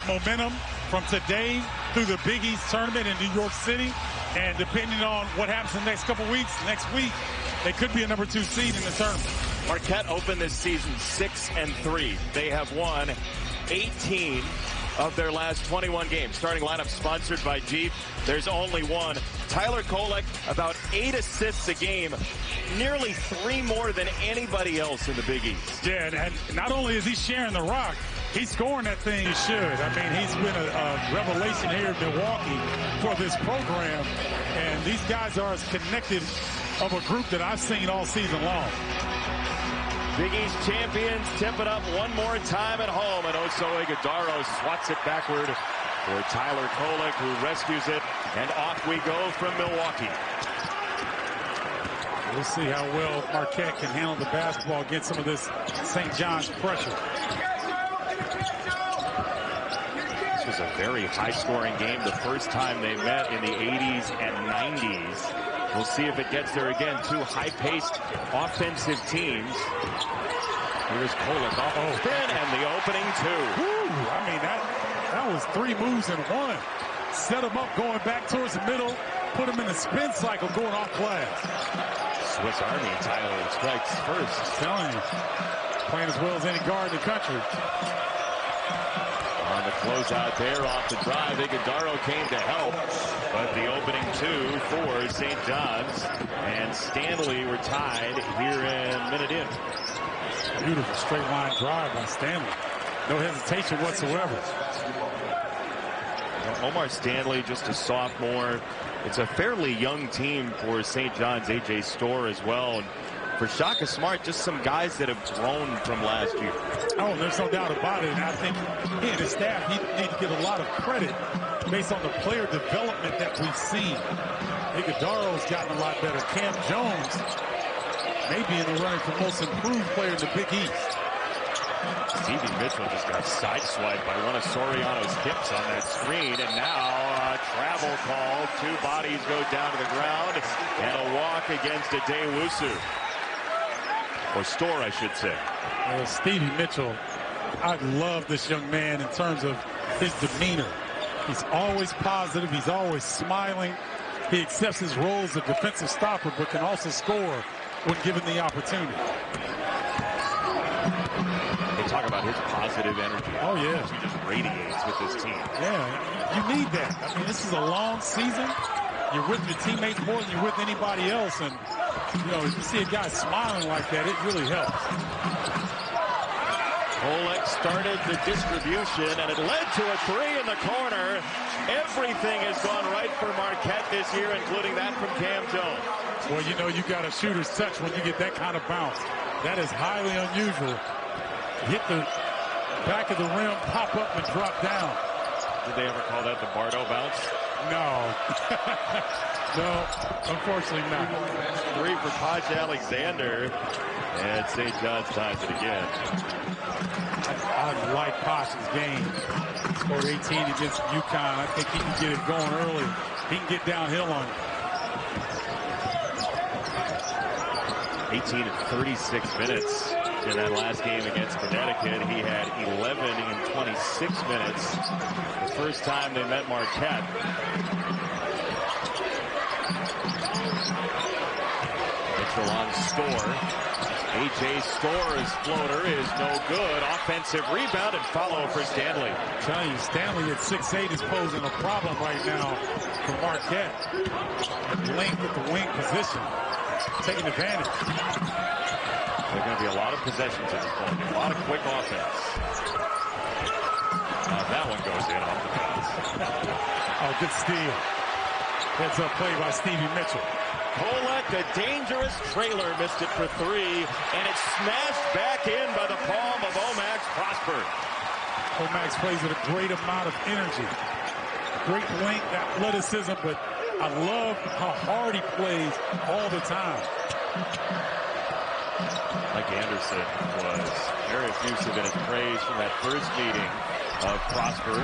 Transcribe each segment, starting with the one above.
momentum from today through the Big East tournament in New York City. And depending on what happens in the next couple weeks, next week, they could be a number 2 seed in the tournament. Marquette opened this season 6-3. They have won 18 of their last 21 games. Starting lineup sponsored by Jeep. There's only one. Tyler Kolek, about 8 assists a game. Nearly 3 more than anybody else in the Big East. Yeah, and not only is he sharing the rock, he's scoring that thing he should. I mean, he's been a revelation here in Milwaukee for this program. And these guys are as connected of a group that I've seen all season long. Big East champions tip it up one more time at home, and Oso Ighodaro swats it backward for Tyler Kolek, who rescues it, and off we go from Milwaukee. We'll see how well Marquette can handle the basketball against some of this St. John's pressure. This was a very high-scoring game the first time they met in the 80s and 90s. We'll see if it gets there again. 2 high-paced offensive teams. Here's Kolek off the spin and the opening 2. Woo, I mean, that was 3 moves in 1. Set him up going back towards the middle. Put him in a spin cycle going off glass. Swiss Army Tyler strikes first. I'm telling you, playing as well as any guard in the country. On the closeout there off the drive, Ighodaro came to help. But the opening 2 for St. John's. And Stanley were tied here in minute in. Beautiful straight line drive by Stanley. No hesitation whatsoever. Omar Stanley, just a sophomore. It's a fairly young team for St. John's. A.J. Storr as well. And for Shaka Smart, just some guys that have grown from last year. Oh, there's no doubt about it. And I think he and his staff need to get a lot of credit based on the player development that we've seen. Ighodaro's gotten a lot better. Cam Jones may be in the running for most improved player in the Big East. Stevie Mitchell just got sideswiped by one of Soriano's hips on that screen, and now a travel call. 2 bodies go down to the ground, and a walk against Adewusu. Or Storr, I should say. Stevie Mitchell, I love this young man in terms of his demeanor. He's always positive. He's always smiling. He accepts his role as a defensive stopper, but can also score when given the opportunity. They talk about his positive energy. Oh, yeah. He just radiates with this team. Yeah, you need that. I mean, this is a long season. You're with your teammates more than you're with anybody else. And, you know, if you see a guy smiling like that, it really helps. Kolek started the distribution, and it led to a 3 in the corner. Everything has gone right for Marquette this year, including that from Cam Jones. Well, you know, you got a shooter's touch when you get that kind of bounce. That is highly unusual. Hit the back of the rim, pop up, and drop down. Did they ever call that the Bardo bounce? No. No, unfortunately not. 3 for Taj Alexander, and St. John's ties it again. I like Posh's game. Scored 18 against UConn. I think he can get it going early. He can get downhill on it. 18 and 36 minutes in that last game against Connecticut. He had 11 in 26 minutes the first time they met Marquette. Mitchell on Storr. A.J. Storr's floater is no good. Offensive rebound and follow for Stanley. I'm telling you, Stanley at 6'8" is posing a problem right now for Marquette. Length at the wing position. Taking advantage. There are going to be a lot of possessions at this point. A lot of quick offense. That one goes in off the bounce. Oh, good steal. Heads up play by Stevie Mitchell. Kolek, a dangerous trailer, missed it for 3, and it's smashed back in by the palm of Omax Prosper. Omax plays with a great amount of energy. Great length, athleticism, but I love how hard he plays all the time. Mike Anderson was very effusive in his praise from that first meeting of Prosper.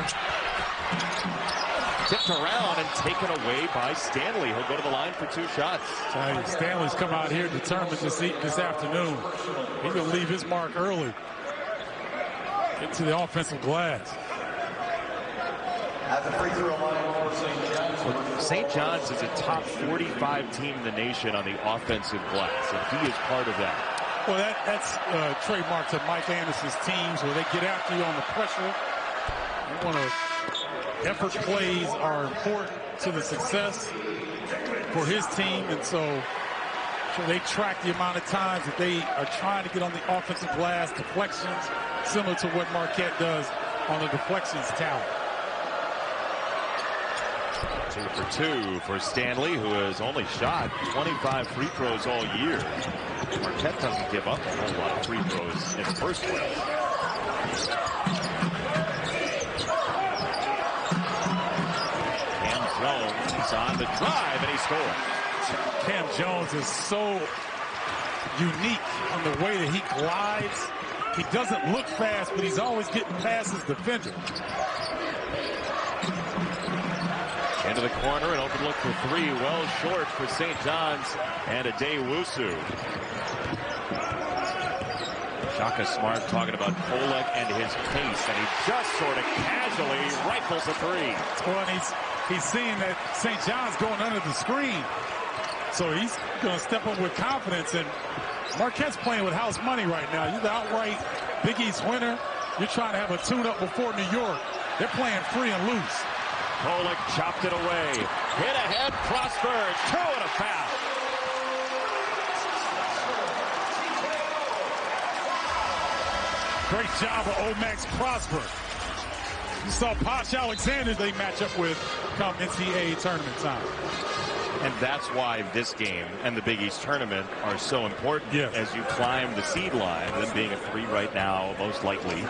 Tipped around and taken away by Stanley. He'll go to the line for 2 shots. Stanley's come out here determined this afternoon. He's going to leave his mark early. Get to the offensive glass. At the free throw line for St. John's. St. John's is a top 45 team in the nation on the offensive glass, and he is part of that. Well, that's trademark to Mike Anderson's teams, where they get after you on the pressure. They want to, effort plays are important to the success for his team, and so they track the amount of times that they are trying to get on the offensive glass, deflections, similar to what Marquette does on the deflections talent. 2 for 2 for Stanley, who has only shot 25 free throws all year. Marquette doesn't give up a whole lot of free throws in the first place. Cam Jones on the drive, and he scores. Cam Jones is so unique on the way that he glides. He doesn't look fast, but he's always getting past his defender. Into the corner, an open look for 3, well short for St. John's and Adewusu. Shaka Smart talking about Kolek and his pace, and he just sort of casually rifles a 3. Well, and he's seeing that St. John's going under the screen, so he's going to step up with confidence. And Marquette's playing with house money right now. You're the outright Big East winner. You're trying to have a tune-up before New York. They're playing free and loose. Kolek chopped it away. Hit ahead, Prosper. 2 and a foul. Great job of Omax Prosper. You saw Posh Alexander they match up with come NCAA tournament time. And that's why this game and the Big East tournament are so important. Yes. As you climb the seed line, them being a 3 right now, most likely.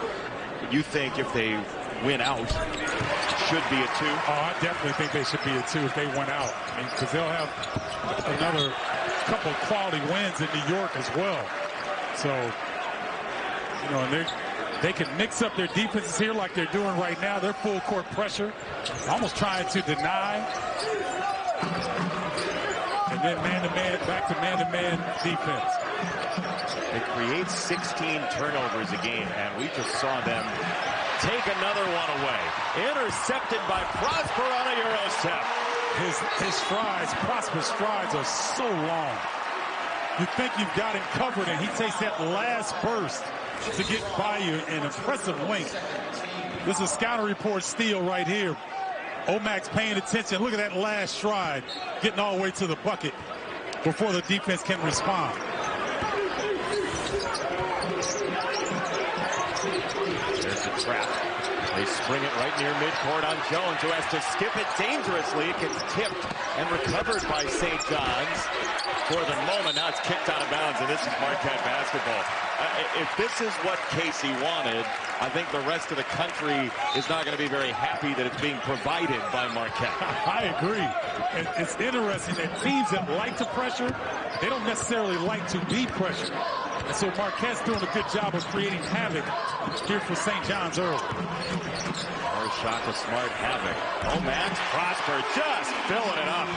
You think if they win out, it should be a 2? Oh, I definitely think they should be a 2 if they win out. I mean, because they'll have another couple of quality wins in New York as well. So, you know, and they can mix up their defenses here like they're doing right now. They're full court pressure, almost trying to deny. And then man-to-man, back to man-to-man defense. They create 16 turnovers a game, and we just saw them take another one away. Intercepted by Prosper on a Euro step. His strides, Prosper's strides are so long. You think you've got him covered, and he takes that last burst to get by you in impressive length. This is scouting report steal right here. Omax paying attention. Look at that last stride, getting all the way to the bucket before the defense can respond. There's the trap. They spring it right near midcourt on Jones, who has to skip it dangerously. It gets tipped and recovered by St. John's. For the moment, now it's kicked out of bounds, and this is Marquette basketball. If this is what Casey wanted, I think the rest of the country is not going to be very happy that it's being provided by Marquette. I agree. And it's interesting that teams that like to pressure, they don't necessarily like to be pressured. And so Marquette's doing a good job of creating havoc here for St. John's early. Or Shaka Smart havoc. Omax Prosper just filling it up.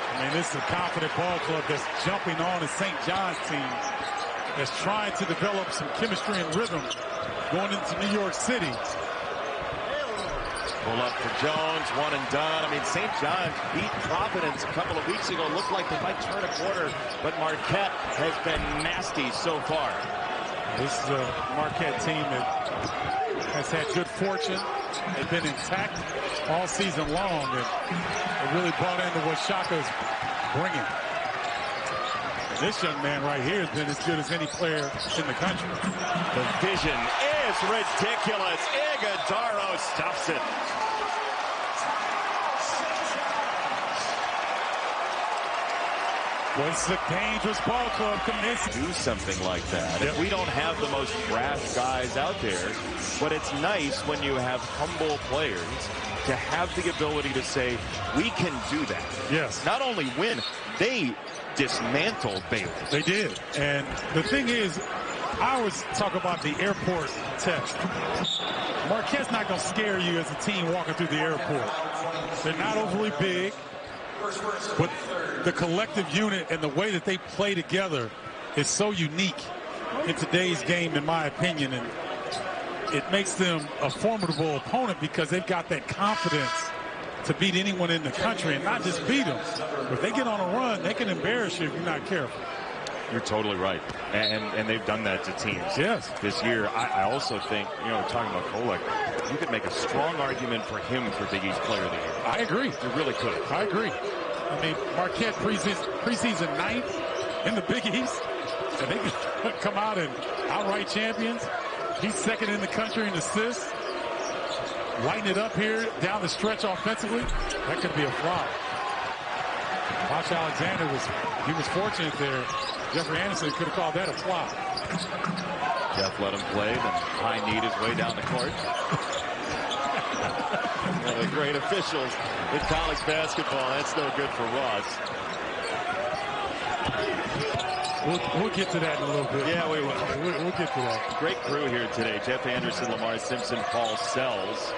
I mean, this is a confident ball club that's jumping on the St. John's team that's trying to develop some chemistry and rhythm going into New York City. Pull up for Jones, 1 and done. I mean, St. John's beat Providence a couple of weeks ago. Looked like they might turn a corner, but Marquette has been nasty so far. This is a Marquette team that has had good fortune. They've been intact all season long, and they really bought into what Shaka's bringing. And this young man right here has been as good as any player in the country. The vision is ridiculous. Iguodaro stuffs it. Well, it's a dangerous ball club coming in. Do something like that. Yep. We don't have the most brash guys out there, but it's nice when you have humble players to have the ability to say, we can do that. Yes. Not only win, they dismantled Baylor. They did. And the thing is, I always talk about the airport test. Marquette's not going to scare you as a team walking through the airport. They're not overly big, but the collective unit and the way that they play together is so unique in today's game, in my opinion. And it makes them a formidable opponent because they've got that confidence to beat anyone in the country, and not just beat them. If they get on a run, they can embarrass you if you're not careful. You're totally right. And they've done that to teams this year. I also think, talking about Kolek, you could make a strong argument for him for Big East Player of the Year. I agree. You really could. I agree. I mean, Marquette preseason 9th in the Big East, and they can come out and outright champions. He's second in the country in assists. Lighten it up here down the stretch offensively. That could be a flop. Josh Alexander was fortunate there. Jeffrey Anderson could have called that a flop. Jeff let him play, then high-kneed his way down the court. One of the great officials in college basketball. That's no good for Ross. We'll get to that in a little bit. Yeah, we will. We'll get to that. Great crew here today. Jeff Anderson, Lamar Simpson, Paul Sells.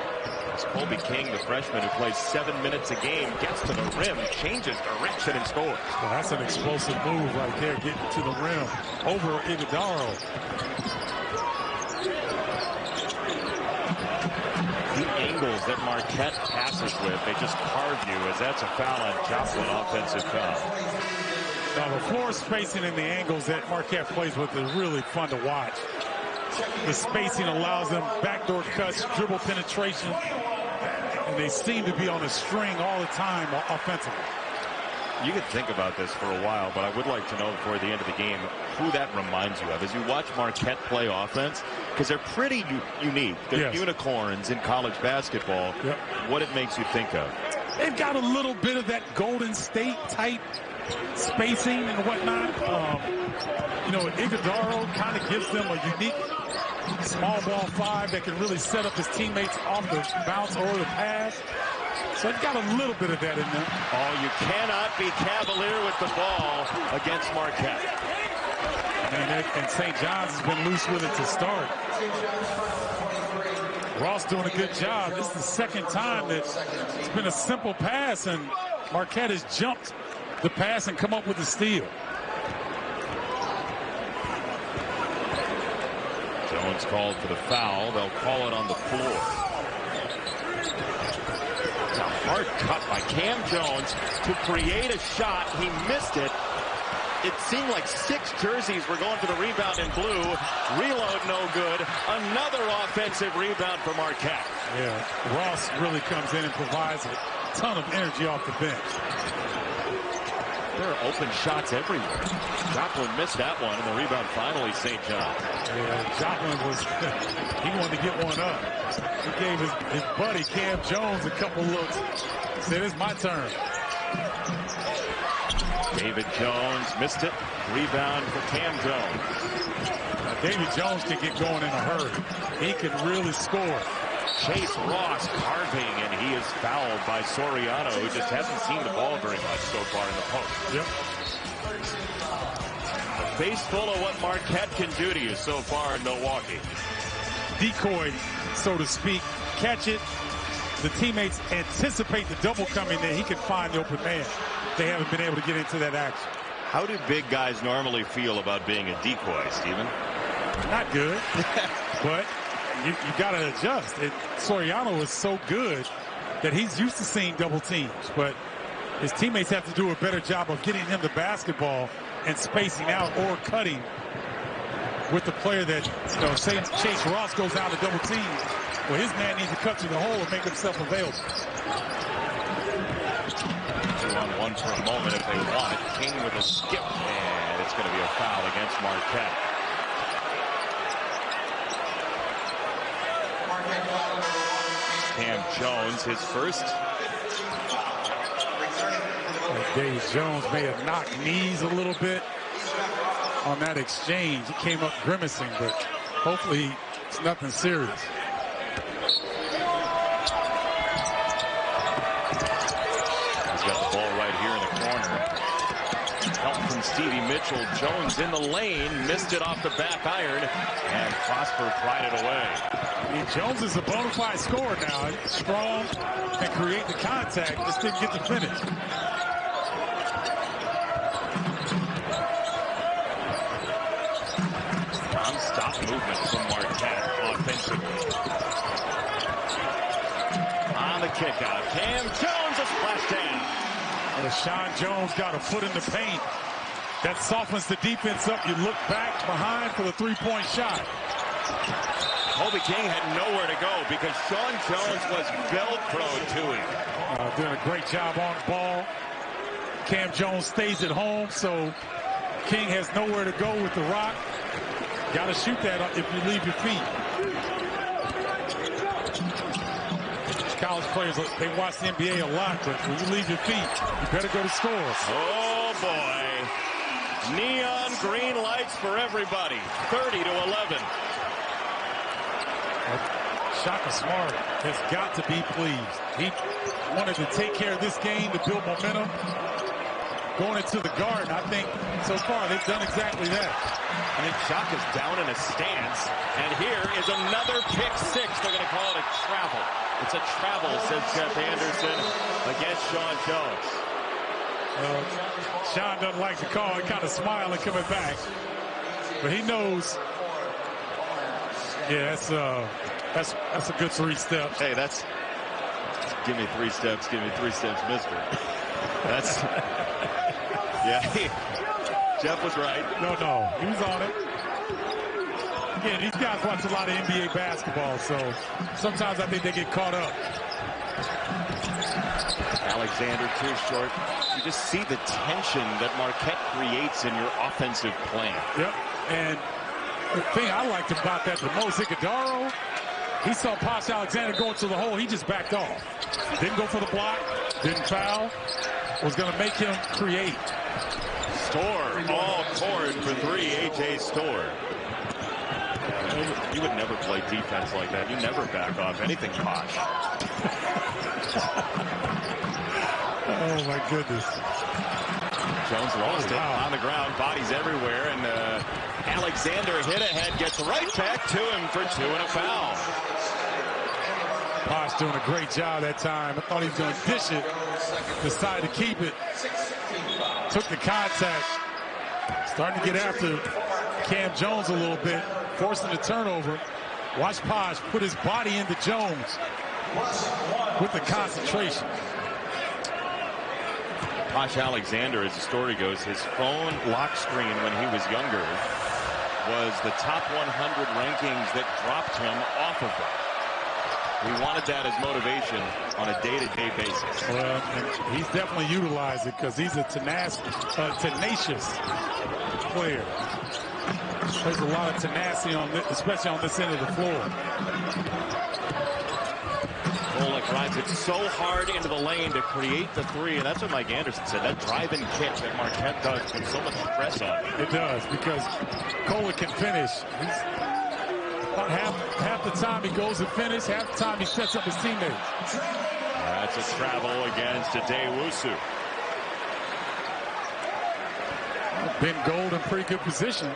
Colby King, the freshman who plays 7 minutes a game, gets to the rim, changes direction, and scores. Well, that's an explosive move right there, getting to the rim over Iguodaro. The angles that Marquette passes with, they just carve you, as that's a foul on Joplin, offensive foul. Now, the floor spacing and the angles that Marquette plays with is really fun to watch. The spacing allows them backdoor cuts, dribble penetration, and they seem to be on a string all the time offensively. You could think about this for a while, but I would like to know before the end of the game who that reminds you of as you watch Marquette play offense, because they're pretty unique. They're unicorns in college basketball. What it makes you think of? They've got a little bit of that Golden State type spacing and whatnot. Iguodaro kind of gives them a unique small ball 5 that can really set up his teammates off the bounce or the pass. So they've got a little bit of that in them. Oh, you cannot be cavalier with the ball against Marquette. And St. John's has been loose with it to start. Ross doing a good job. This is the second time that it's been a simple pass, and Marquette has jumped the pass and come up with the steal. Jones called for the foul. They'll call it on the floor. It's a hard cut by Cam Jones to create a shot. He missed it. It seemed like 6 jerseys were going for the rebound in blue. Reload no good. Another offensive rebound for Marquette. Yeah, Ross really comes in and provides a ton of energy off the bench. There are open shots everywhere. Joplin missed that one, and the rebound finally St. John. Yeah, Joplin he wanted to get one up. He gave his buddy Cam Jones a couple looks. He said, it's my turn. David Jones missed it. Rebound for Cam Jones. Now, David Jones can get going in a hurry. He can really score. Chase Ross carving, and he is fouled by Soriano, who just hasn't seen the ball very much so far in the post. A face full of what Marquette can do to you so far in Milwaukee. Decoy, so to speak. Catch it. The teammates anticipate the double coming, then he can find the open man. They haven't been able to get into that action. How do big guys normally feel about being a decoy, Steven? Not good, but you got to adjust. Soriano is so good that he's used to seeing double teams, but his teammates have to do a better job of getting him the basketball and spacing out or cutting with the player that, say Chase Ross goes out to double team. Well, his man needs to cut to the hole and make himself available. 2-on-1 for a moment if they want it. King with a skip, and it's going to be a foul against Marquette. Cam Jones, his first. Dave Jones may have knocked knees a little bit on that exchange. He came up grimacing, but hopefully it's nothing serious. He's got the ball right here in the corner. Help from Stevie Mitchell. Jones in the lane, missed it off the back iron, and Prosper pried it away. Jones is a bona fide scorer now. He's strong and create the contact. Just didn't get the finish. Non-stop movement from Marquette offensively. kick out. Cam Jones a splashdown. And Sean Jones got a foot in the paint. That softens the defense up. You look back behind for the three-point shot. Kobe King had nowhere to go because Sean Jones was Velcroed to him. Doing a great job on the ball. Cam Jones stays at home, so King has nowhere to go with the rock. Got to shoot that if you leave your feet. College players, they watch the NBA a lot, but when you leave your feet, you better go to scores. Oh, boy. Neon green lights for everybody. 30-11. Shaka Smart has got to be pleased. He wanted to take care of this game to build momentum. Going into the Garden, I think so far they've done exactly that. I think Shaka's down in a stance. And here is another pick six. They're going to call it a travel. It's a travel, says Jeff Anderson, against Sean Jones. Sean doesn't like the call. He kind of smiling coming back. But he knows. Yeah, that's a good 3 steps. Hey, that's give me 3 steps, mister. That's yeah. Jeff was right. No, he was on it. Again, these guys watch a lot of NBA basketball, so sometimes I think they get caught up. Alexander too short. You just see the tension that Marquette creates in your offensive plan. Yep, and the thing I liked about that the most, Iguodaro, he saw Posh Alexander going to the hole. He just backed off. Didn't go for the block. Didn't foul. Was going to make him create. Storr all court for 3. A.J. Storr. You would never play defense like that. You never back off anything, Posh. Oh, my goodness. Jones lost it on the ground. Bodies everywhere. And Alexander hit ahead. Gets right back to him for 2 and a foul. Posh doing a great job that time. I thought he was going to dish it. Decided to keep it. Took the contact. Starting to get after Cam Jones a little bit. Forcing the turnover. Watch Posh put his body into Jones with the concentration. Posh Alexander, as the story goes, his phone lock screen when he was younger was the top 100 rankings that dropped him off of them. He wanted that as motivation on a day-to-day basis. Well, and he's definitely utilized it because he's a tenacious player. There's a lot of tenacity on this, especially on this end of the floor. Kolek rides it so hard into the lane to create the 3, and that's what Mike Anderson said. That drive-in kick that Marquette does puts so much stress on it. It does, because Kolek can finish. He's about half the time he goes to finish, half the time he sets up his teammates. That's a travel against Adewusu. Ben Gold in pretty good position.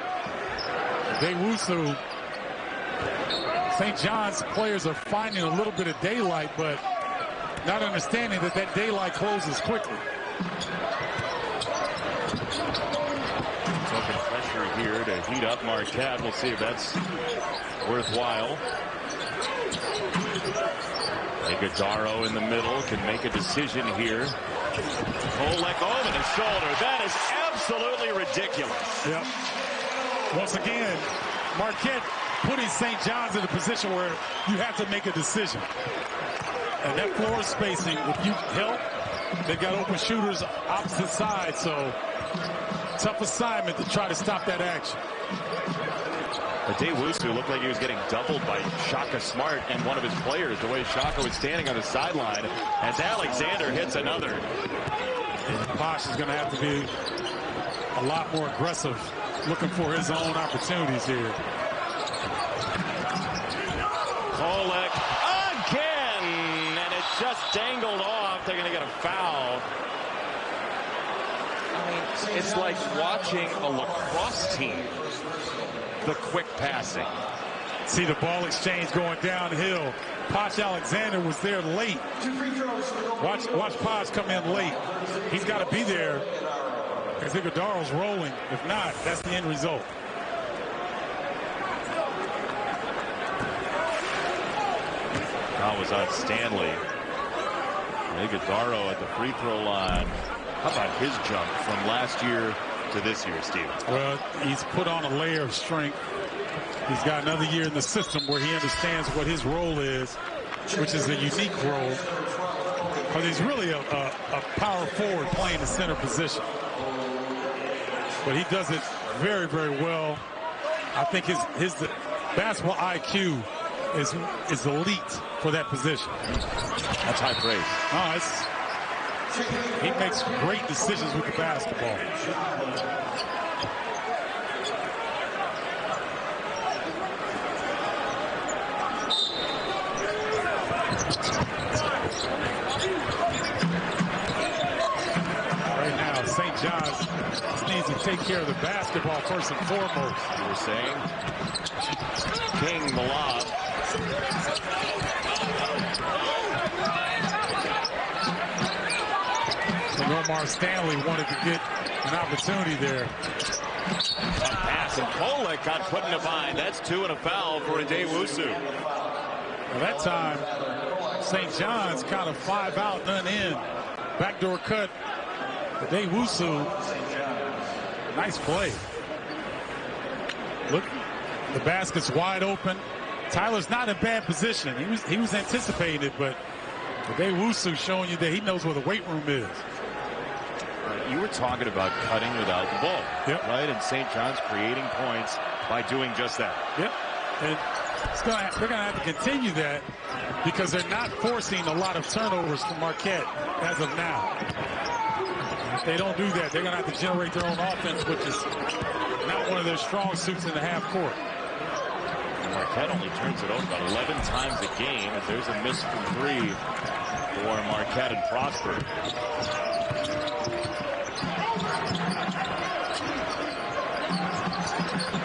Adewusu. St. John's players are finding a little bit of daylight, but not understanding that that daylight closes quickly. Taking pressure here to heat up Marquette. We'll see if that's worthwhile. Iguodaro in the middle can make a decision here. Kolek over the shoulder. That is absolutely ridiculous. Yep. Once again, Marquette putting St. John's in a position where you have to make a decision. And that floor spacing, if you help, they've got open shooters opposite side, so tough assignment to try to stop that action. Adewusu looked like he was getting doubled by Shaka Smart and one of his players, the way Shaka was standing on the sideline as Alexander hits another. And Posh is going to have to be a lot more aggressive, looking for his own opportunities here. Kolek again, and it just dangled off. They're going to get a foul. I mean, it's like watching a lacrosse team. The quick passing. See the ball exchange going downhill. Posh Alexander was there late. Watch Posh come in late. He's got to be there as Iguodaro's rolling. If not, that's the end result. That was on Stanley. Iguodaro at the free throw line. How about his jump from last year to this year, Steve? Well, he's put on a layer of strength. He's got another year in the system where he understands what his role is, which is a unique role. But he's really a power forward playing the center position. But he does it very, very well. I think his basketball IQ is elite for that position. That's high praise. He makes great decisions with the basketball. Right now, St. John's needs to take care of the basketball first and foremost. You were saying? King, Malab. And Omar Stanley wanted to get an opportunity there. A pass, and Kolek got put in a bind. That's 2 and a foul for Adewusu. Well, that time, St. John's kind of 5 out, none in. Backdoor cut. Adewusu, nice play. Look, the basket's wide open. Tyler's not in bad position. He was anticipating it, but Adewusu showing you that he knows where the weight room is. You were talking about cutting without the ball, right? And St. John's creating points by doing just that. Yep. And they're going to have to continue that because they're not forcing a lot of turnovers from Marquette as of now. If they don't do that, they're going to have to generate their own offense, which is not one of their strong suits in the half court. And Marquette only turns it over about 11 times a game. If there's a miss from 3 for Marquette and Prosper.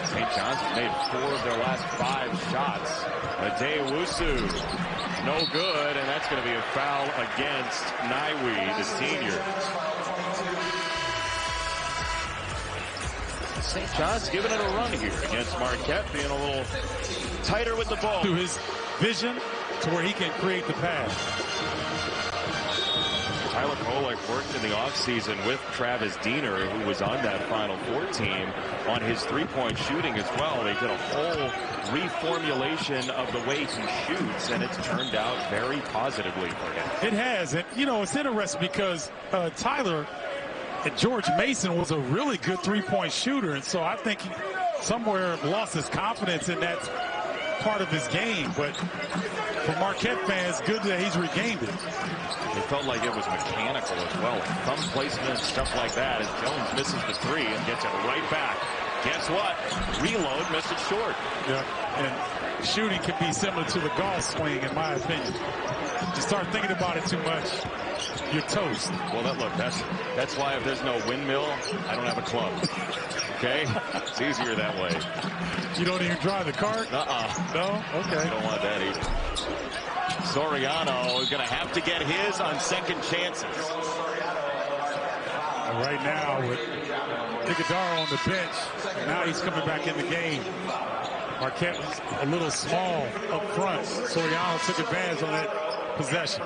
St. John's has made 4 of their last 5 shots. Adewusu, no good, and that's going to be a foul against Naiwi, the senior. St. John's giving it a run here against Marquette, being a little tighter with the ball. To his vision to where he can create the pass. Tyler Kolek worked in the offseason with Travis Diener, who was on that Final Four team, on his three-point shooting as well. They did a whole reformulation of the way he shoots, and it's turned out very positively for him. It has. And, you know, it's interesting because Tyler and George Mason was a really good three-point shooter, and so I think he somewhere lost his confidence in that part of his game. But for Marquette fans, good that he's regained it. It felt like it was mechanical as well. Thumb placement and stuff like that as Jones misses the 3 and gets it right back. Guess what? Reload, missed it short. Yeah, and shooting can be similar to the golf swing, in my opinion. You start thinking about it too much, you're toast. Well, look, that's why if there's no windmill, I don't have a club. Okay? It's easier that way. You don't even drive the cart? No? Okay. You don't want that either. Soriano is going to have to get his on second chances. And right now with Iguodaro on the bench, now he's coming back in the game. Marquette was a little small up front. Soriano took advantage on that possession.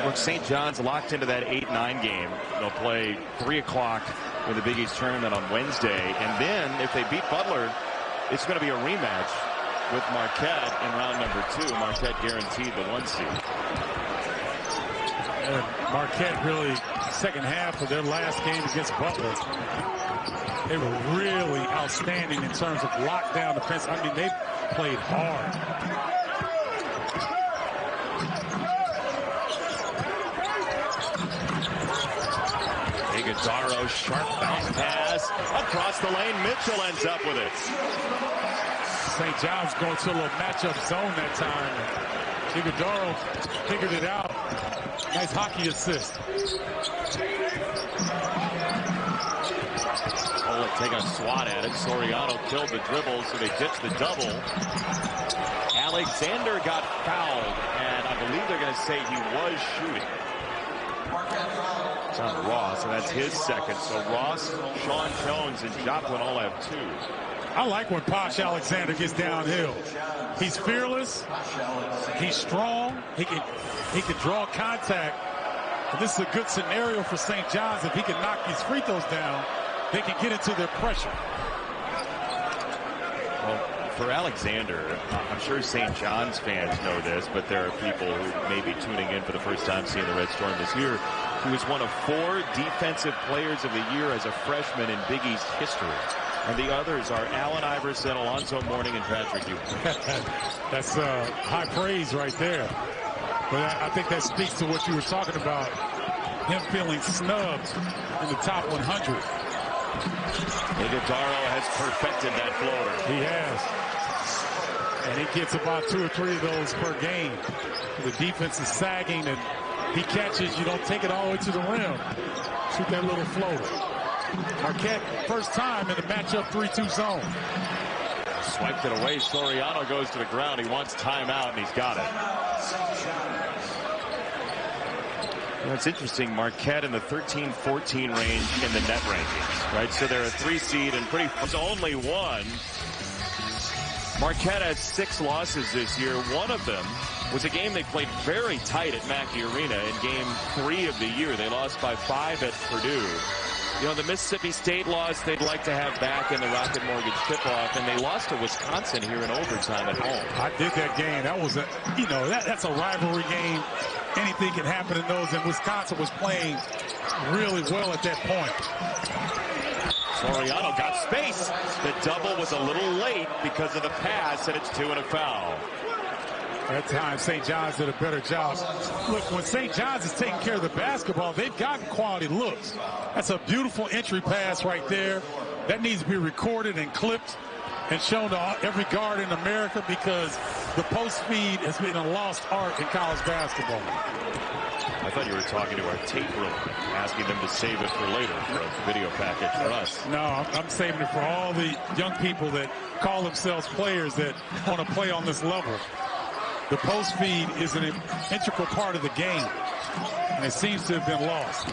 Look, St. John's locked into that 8-9 game. They'll play 3 o'clock in the Big East tournament on Wednesday. And then if they beat Butler, it's going to be a rematch with Marquette in round number 2. Marquette guaranteed the 1 seed. And Marquette really, second half of their last game against Butler, they were really outstanding in terms of lockdown defense. I mean, they played hard. Iguodaro, sharp bounce pass across the lane. Mitchell ends up with it. St. John's going to a little matchup zone that time. Iguodaro figured it out. Nice hockey assist. Kolek taking a swat at it. Soriano killed the dribble, so they ditched the double. Alexander got fouled, and I believe they're going to say he was shooting. It's on Ross, and that's his second. So Ross, Sean Jones, and Joplin all have 2. I like when Posh Alexander gets downhill. He's fearless. He's strong. He can draw contact. And this is a good scenario for St. John's. If he can knock these free throws down, they can get into their pressure. Well, for Alexander, I'm sure St. John's fans know this, but there are people who may be tuning in for the first time seeing the Red Storm this year. He was one of 4 Defensive Players of the Year as a freshman in Big East history. And the others are Allen Iverson, Alonzo Mourning, and Patrick Ewing. That's high praise right there. But I think that speaks to what you were talking about, him feeling snubbed in the top 100. Iguodaro has perfected that floater. He has. And he gets about 2 or 3 of those per game. The defense is sagging, and he catches. You don't take it all the way to the rim. Shoot that little floater. Marquette, first time in the matchup 3-2 zone. Swiped it away. Soriano goes to the ground. He wants timeout, and he's got it. It's interesting. Marquette in the 13-14 range in the net rankings, right? So they're a 3 seed and pretty. It's only one. Marquette has 6 losses this year. One of them was a game they played very tight at Mackey Arena in game 3 of the year. They lost by 5 at Purdue. You know, the Mississippi State loss they'd like to have back in the Rocket Mortgage tip-off, and they lost to Wisconsin here in overtime at home. I did that game. That was that's a rivalry game. Anything can happen in those, and Wisconsin was playing really well at that point. Soriano got space. The double was a little late because of the pass, and it's 2 and a foul. At times, St. John's did a better job. Look, when St. John's is taking care of the basketball, they've gotten quality looks. That's a beautiful entry pass right there. That needs to be recorded and clipped and shown to every guard in America, because the post feed has been a lost art in college basketball. I thought you were talking to our tape room, asking them to save it for later, for a video package for us. No, I'm saving it for all the young people that call themselves players that want to play on this level. The post feed is an integral part of the game, and it seems to have been lost.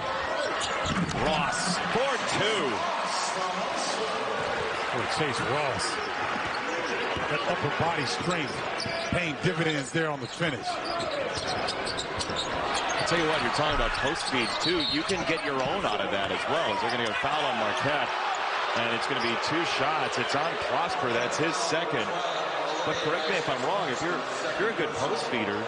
Ross, 4-2. Oh, Chase Ross. That upper body strength paying dividends there on the finish. I'll tell you what, you're talking about post feeds too. You can get your own out of that as well. As they're going to get a foul on Marquette, and it's going to be 2 shots. It's on Prosper. That's his second. But correct me if I'm wrong, if you're a good post feeder,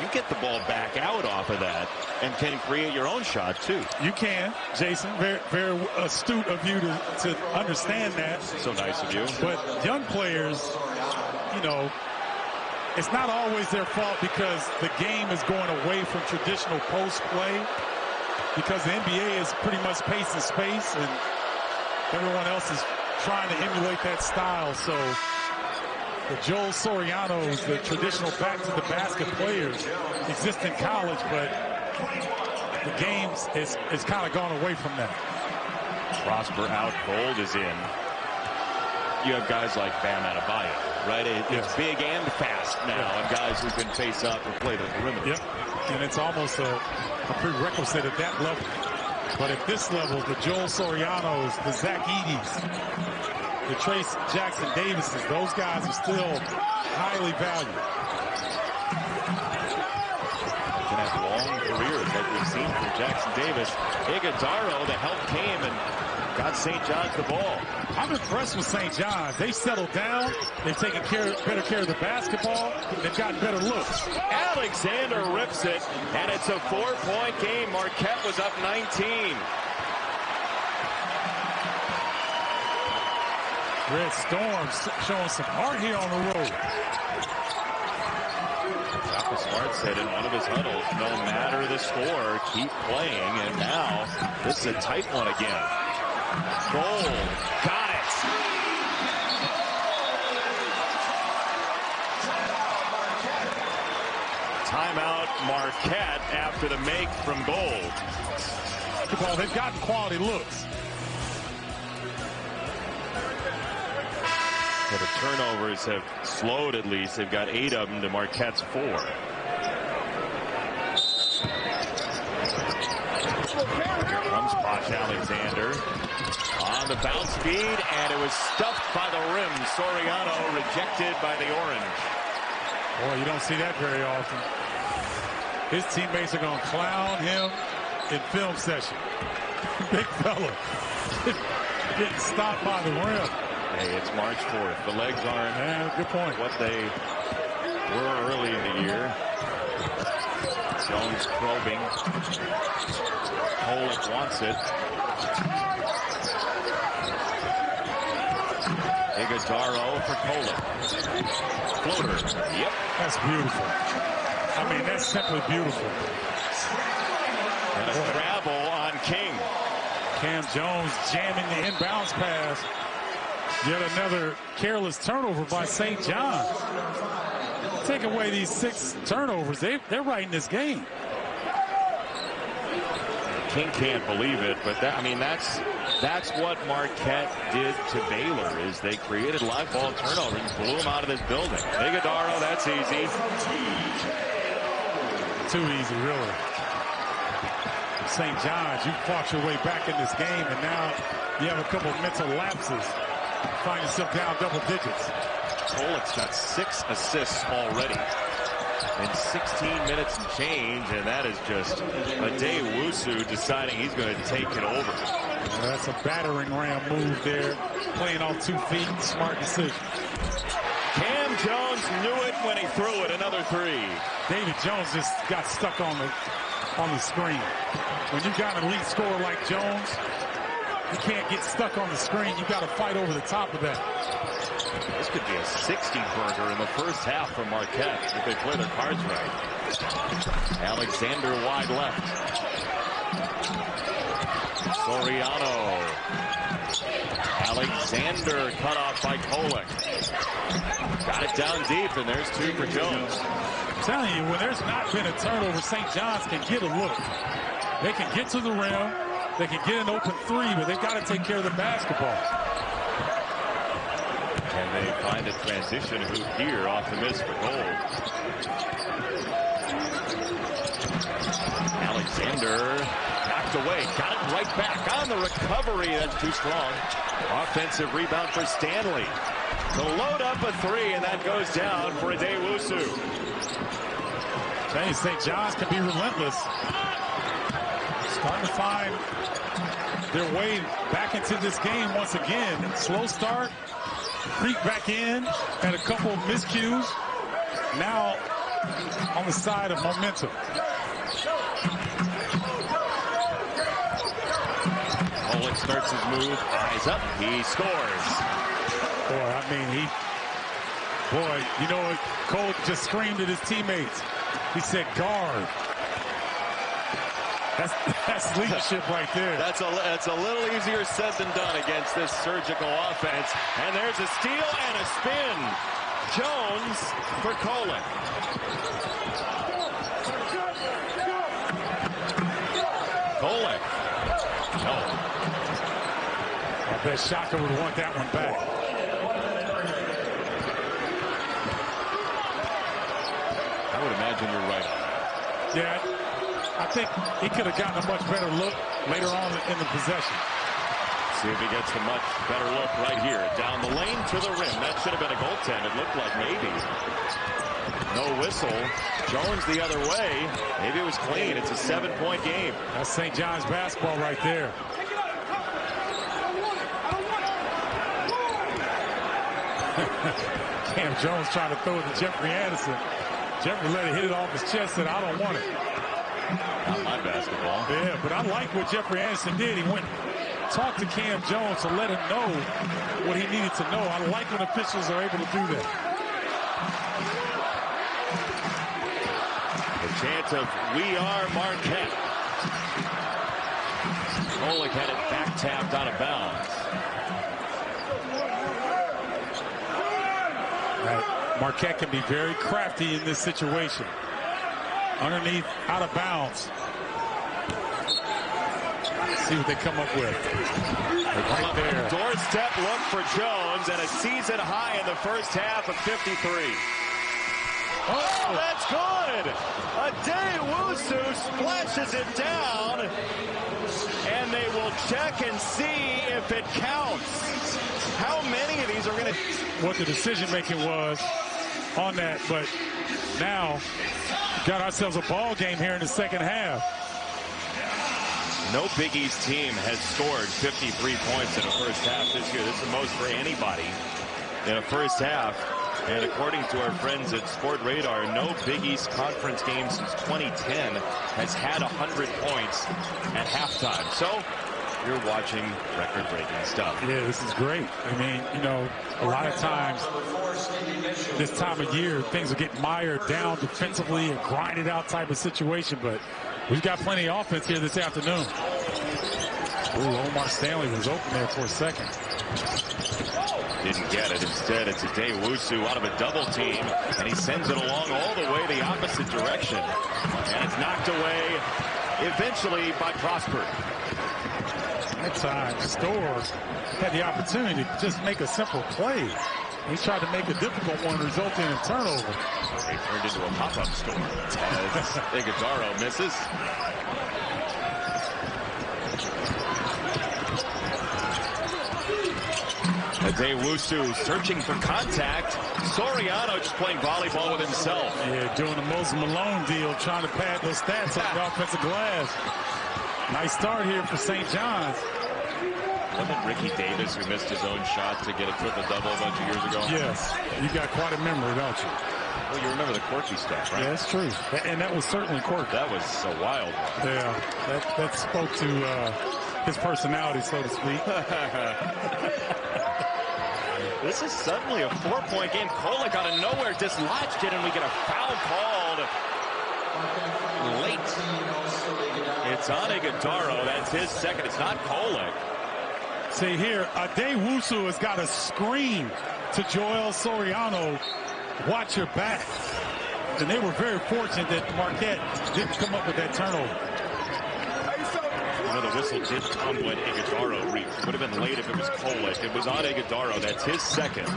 you get the ball back out off of that and can create your own shot too. You can, Jason. Very, very astute of you to understand that. So nice of you. But young players, you know, it's not always their fault, because the game is going away from traditional post play, because the NBA is pretty much pace and space, and everyone else is trying to emulate that style. So the Joel Sorianos, the traditional back-to-the-basket players, exist in college, but the game is kind of gone away from that. Prosper out, Gold is in. You have guys like Bam Adebayo, right? It's big and fast now, and guys who can face up or play the perimeter. Yep, and it's almost a prerequisite at that level. But at this level, the Joel Sorianos, the Zach Edey's, the Trace Jackson Davises, those guys are still highly valued. Can have long careers like we've seen from Jackson Davis. Iguodaro, the help came and got St. John's the ball. I'm impressed with St. John's. They settled down. They've taken better care of the basketball. They've gotten better looks. Alexander rips it, and it's a 4-point game. Marquette was up 19. Red Storm showing some heart here on the road. Dr. Smart said in one of his huddles, no matter the score, keep playing. And now this is a tight one again. Gold, got it. Timeout Marquette after the make from Gold. Well, they've gotten quality looks. The turnovers have slowed at least. They've got 8 of them to Marquette's 4. Here comes Posh Alexander on on the bounce feed, and it was stuffed by the rim. Soriano rejected by the orange. Boy, you don't see that very often. His teammates are going to clown him in film session. Big fella. Getting stopped by the rim. Hey, it's March 4th. The legs aren't good point. What they were early in the year. Jones probing. Kolek wants it. Iguodaro for Kolek. Floater. Yep. That's beautiful. I mean, that's simply beautiful. And a travel on King. Cam Jones jamming the inbounds pass. Yet another careless turnover by St. John's. Take away these 6 turnovers. They're right in this game. King can't believe it, but that's what Marquette did to Baylor. Is they created live ball turnovers and blew them out of this building. Iguodaro, that's easy. Too easy, really. St. John's, you fought your way back in this game, and now you have a couple of mental lapses. Find yourself down double digits. Kolek's got 6 assists already in 16 minutes and change, and that is just Adewusu deciding he's going to take it over. Well, that's a battering ram move there. Playing off 2 feet, smart decision. Cam Jones knew it when he threw it. Another 3. David Jones just got stuck on the screen. When you've got an elite scorer like Jones, you can't get stuck on the screen. You got to fight over the top of that. This could be a 60-burger in the first half for Marquette if they play their cards right. Alexander wide left. Soriano. Alexander cut off by Kolek. Got it down deep, and there's 2 for Jones. I'm telling you, when there's not been a turnover, St. John's can get a look. They can get to the rim. They can get an open 3, but they've got to take care of the basketball. And they find a transition hoop here off the miss for goal. Alexander knocked away. Got it right back on the recovery. That's too strong. Offensive rebound for Stanley. To load up a 3, and that goes down for Adewusu. Hey, St. John's can be relentless. Starting to find their way back into this game once again. Slow start, creep back in, had a couple of miscues. Now on the side of momentum. Kolek starts his move, eyes up, he scores. Boy, I mean, you know what? Kolek just screamed at his teammates. He said, guard. That's leadership right there. That's a little easier said than done against this surgical offense. And there's a steal and a spin. Jones for Kolek. Kolek. No. I bet Shaka would want that one back. I would imagine you're right on that. Yeah. I think he could have gotten a much better look later on in the possession. See if he gets a much better look right here. Down the lane to the rim. That should have been a goaltend. It looked like maybe. No whistle. Jones the other way. Maybe it was clean. It's a 7-point game. That's St. John's basketball right there. Cam Jones trying to throw it to Jeffrey Anderson. Jeffrey let it hit it off his chest, said, I don't want it. Not my basketball. Yeah, but I like what Jeffrey Anderson did. He went talked to Cam Jones to let him know what he needed to know. I like when officials are able to do that. The chant of "We are Marquette." Kolek had it back tapped out of bounds. Marquette can be very crafty in this situation. Underneath, out of bounds. See what they come up with. Right there. Doorstep look for Jones and a season high in the first half of 53. Oh, that's good. Adewusu splashes it down, and they will check and see if it counts. How many of these are going to... What the decision-making was on that, but now got ourselves a ball game here in the second half. No Big East team has scored 53 points in a first half this year. This is the most for anybody in a first half. And according to our friends at Sport Radar, no Big East Conference game since 2010 has had 100 points at halftime. So you're watching record-breaking stuff. Yeah, this is great. I mean, you know, a lot of times this time of year, things will get mired down defensively and grinded out type of situation, but we've got plenty of offense here this afternoon. Ooh, Omar Stanley was open there for a second. Didn't get it. Instead, it's Adewusu out of a double team, and he sends it along all the way the opposite direction. And it's knocked away eventually by Prosper. That time, Storr had the opportunity to just make a simple play. He tried to make a difficult one, resulting in a turnover. They turned into a pop-up store as Iguodaro misses. Adewusu searching for contact. Soriano just playing volleyball with himself. Yeah, doing the Moses Malone deal, trying to pad those stats on the offensive glass. Nice start here for St. John's. Wasn't it Ricky Davis who missed his own shot to get a triple-double a bunch of years ago? Yes, you got quite a memory, don't you? Well, you remember the quirky stuff, right? Yeah, that's true. And that was certainly quirky. That was a wild one. Yeah, that spoke to his personality, so to speak. This is suddenly a 4-point game. Kolek out of nowhere dislodged it, and we get a foul called late. It's on Iguodaro. That's his second. It's not Kolek. See here, Adewusu has got a screen to Joel Soriano. Watch your back. And they were very fortunate that Marquette didn't come up with that turnover. You know, the whistle did come when Iguodaro reached. Would have been late if it was Kolek. It was on Iguodaro. That's his second.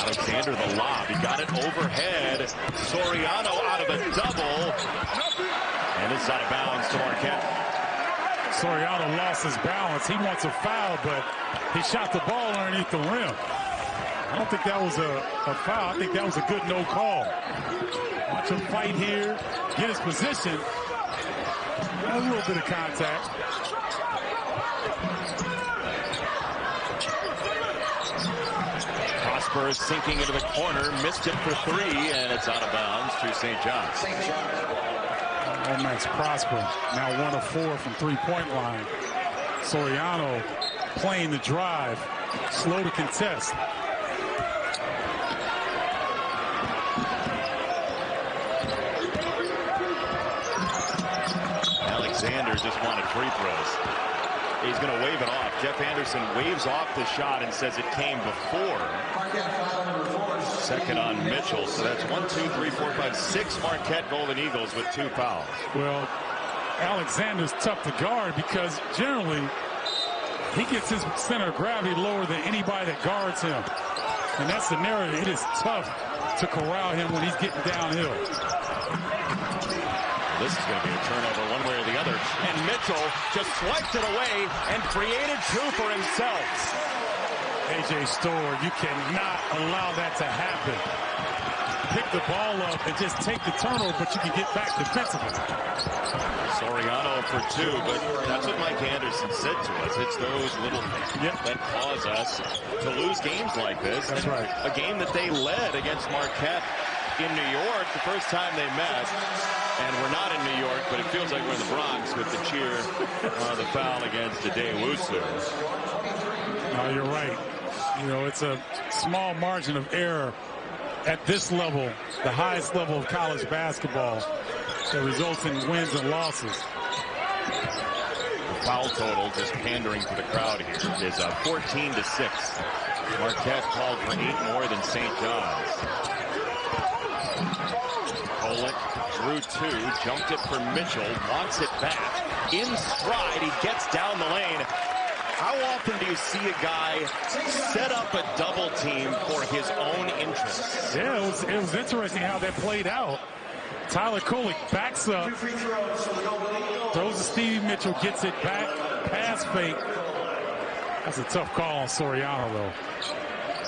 Alexander the lob. He got it overhead. Soriano out of a double. And it's out of bounds to Marquette. Soriano lost his balance. He wants a foul, but he shot the ball underneath the rim. I don't think that was a foul. I think that was a good no call. Watch him fight here, get his position. A little bit of contact. Prosper is sinking into the corner, missed it for three, and it's out of bounds to St. John's. And Max Prosper, now 1 of 4 from three-point line. Soriano playing the drive, slow to contest. Alexander just wanted free throws. He's going to wave it off. Jeff Anderson waves off the shot and says it came before. Second on Mitchell. So that's 1, 2, 3, 4, 5, 6 Marquette Golden Eagles with 2 fouls. Well, Alexander's tough to guard because generally he gets his center of gravity lower than anybody that guards him. And that's the narrative. It is tough to corral him when he's getting downhill. This is going to be a turnover one way or the other. And Mitchell just swiped it away and created 2 for himself. A.J. Storr, you cannot allow that to happen. Pick the ball up and just take the turnover, but you can get back defensively. Soriano for 2, but that's what Mike Anderson said to us. It's those little things that cause us to lose games like this. That's right. A game that they led against Marquette in New York the first time they met. And we're not in New York, but it feels like we're in the Bronx with the cheer on the foul against Adewusu. No, you're right. You know, it's a small margin of error at this level, the highest level of college basketball, that results in wins and losses. The foul total, just pandering to the crowd here, is 14-6. Marquette called for 8 more than St. John's. Kolek drew 2, jumped it for Mitchell, wants it back. In stride, he gets down the lane How often do you see a guy set up a double team for his own interests? Yeah, it was interesting how that played out. Tyler Kolek backs up, throws to Stevie Mitchell, gets it back, pass fake. That's a tough call on Soriano, though.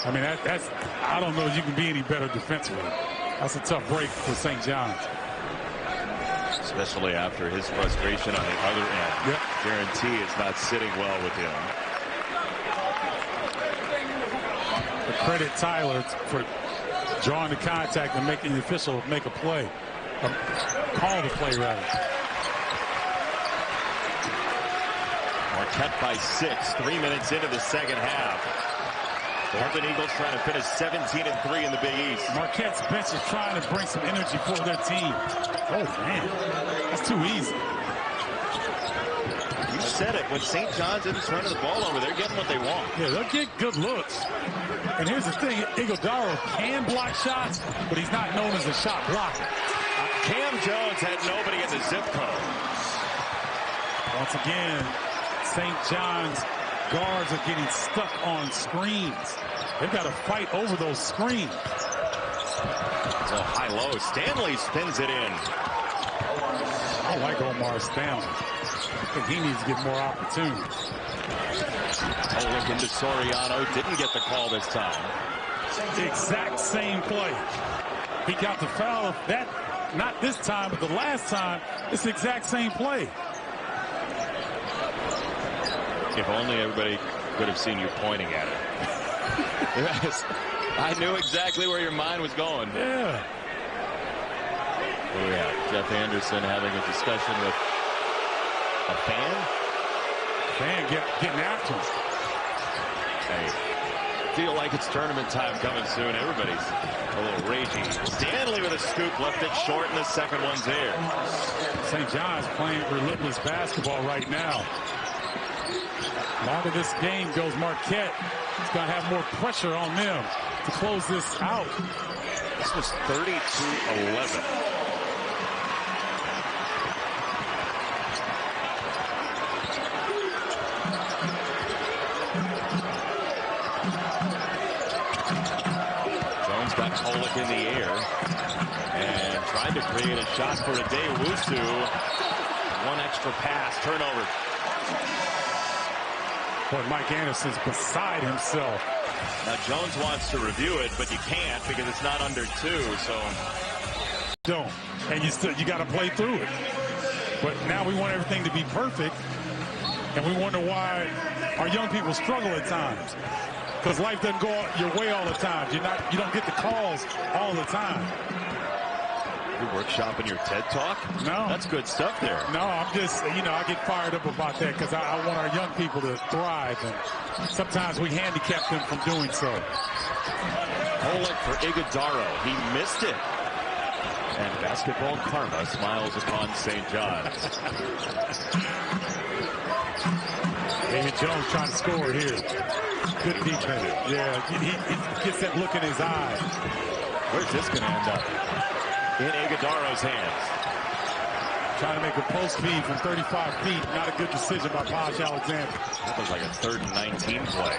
I mean, that's I don't know if you can be any better defensively. That's a tough break for St. John's. Especially after his frustration on the other end. Yep. Guarantee it's not sitting well with him. Credit Tyler for drawing the contact and making the official make a play. Call the play, rather. Marquette by 6, 3 minutes into the second half. The Golden Eagles trying to finish 17-3 in the Big East. Marquette's bench is trying to bring some energy for their team. Oh, man. That's too easy. You said it. When St. John's isn't turning the ball over, they're getting what they want. Yeah, they'll get good looks. And here's the thing. Iguodaro can block shots, but he's not known as a shot blocker. Cam Jones had nobody in the zip code. Once again, St. John's guards are getting stuck on screens. They've got to fight over those screens. So high-low. Stanley spins it in. I like Omar Stanley. I think he needs to get more opportunity. Look into Soriano. Didn't get the call this time. The exact same play. He got the foul. That, not this time, but the last time, it's the exact same play. If only everybody could have seen you pointing at it. I knew exactly where your mind was going. Yeah. What do we have? Jeff Anderson having a discussion with a fan? Getting after him. Hey, feel like it's tournament time coming soon. Everybody's a little ragey. Stanley with a scoop, left it short, and the second one's there. St. John's playing relentless basketball right now. Longer this game goes, Marquette is going to have more pressure on them to close this out. This was 32-11. Jones got Kolek in the air and tried to create a shot for a day. Wusu, one extra pass, turnover. Boy, Mike Anderson's beside himself. Now Jones wants to review it, but you can't because it's not under 2. So don't, and you got to play through it. But now we want everything to be perfect, and we wonder why our young people struggle at times because life doesn't go your way all the time. You don't get the calls all the time. You're workshopping your TED Talk? No. That's good stuff there. No, I'm just, I get fired up about that because I want our young people to thrive, and sometimes we handicap them from doing so. Kolek for Iguodaro. He missed it. And basketball karma smiles upon St. John's. David Jones trying to score here. Good defense. Yeah, he gets that look in his eye. Where's this going to end up? In Iguodaro's hands. Trying to make a post feed from 35 feet. Not a good decision by Posh Alexander. That was like a 3rd and 19 play.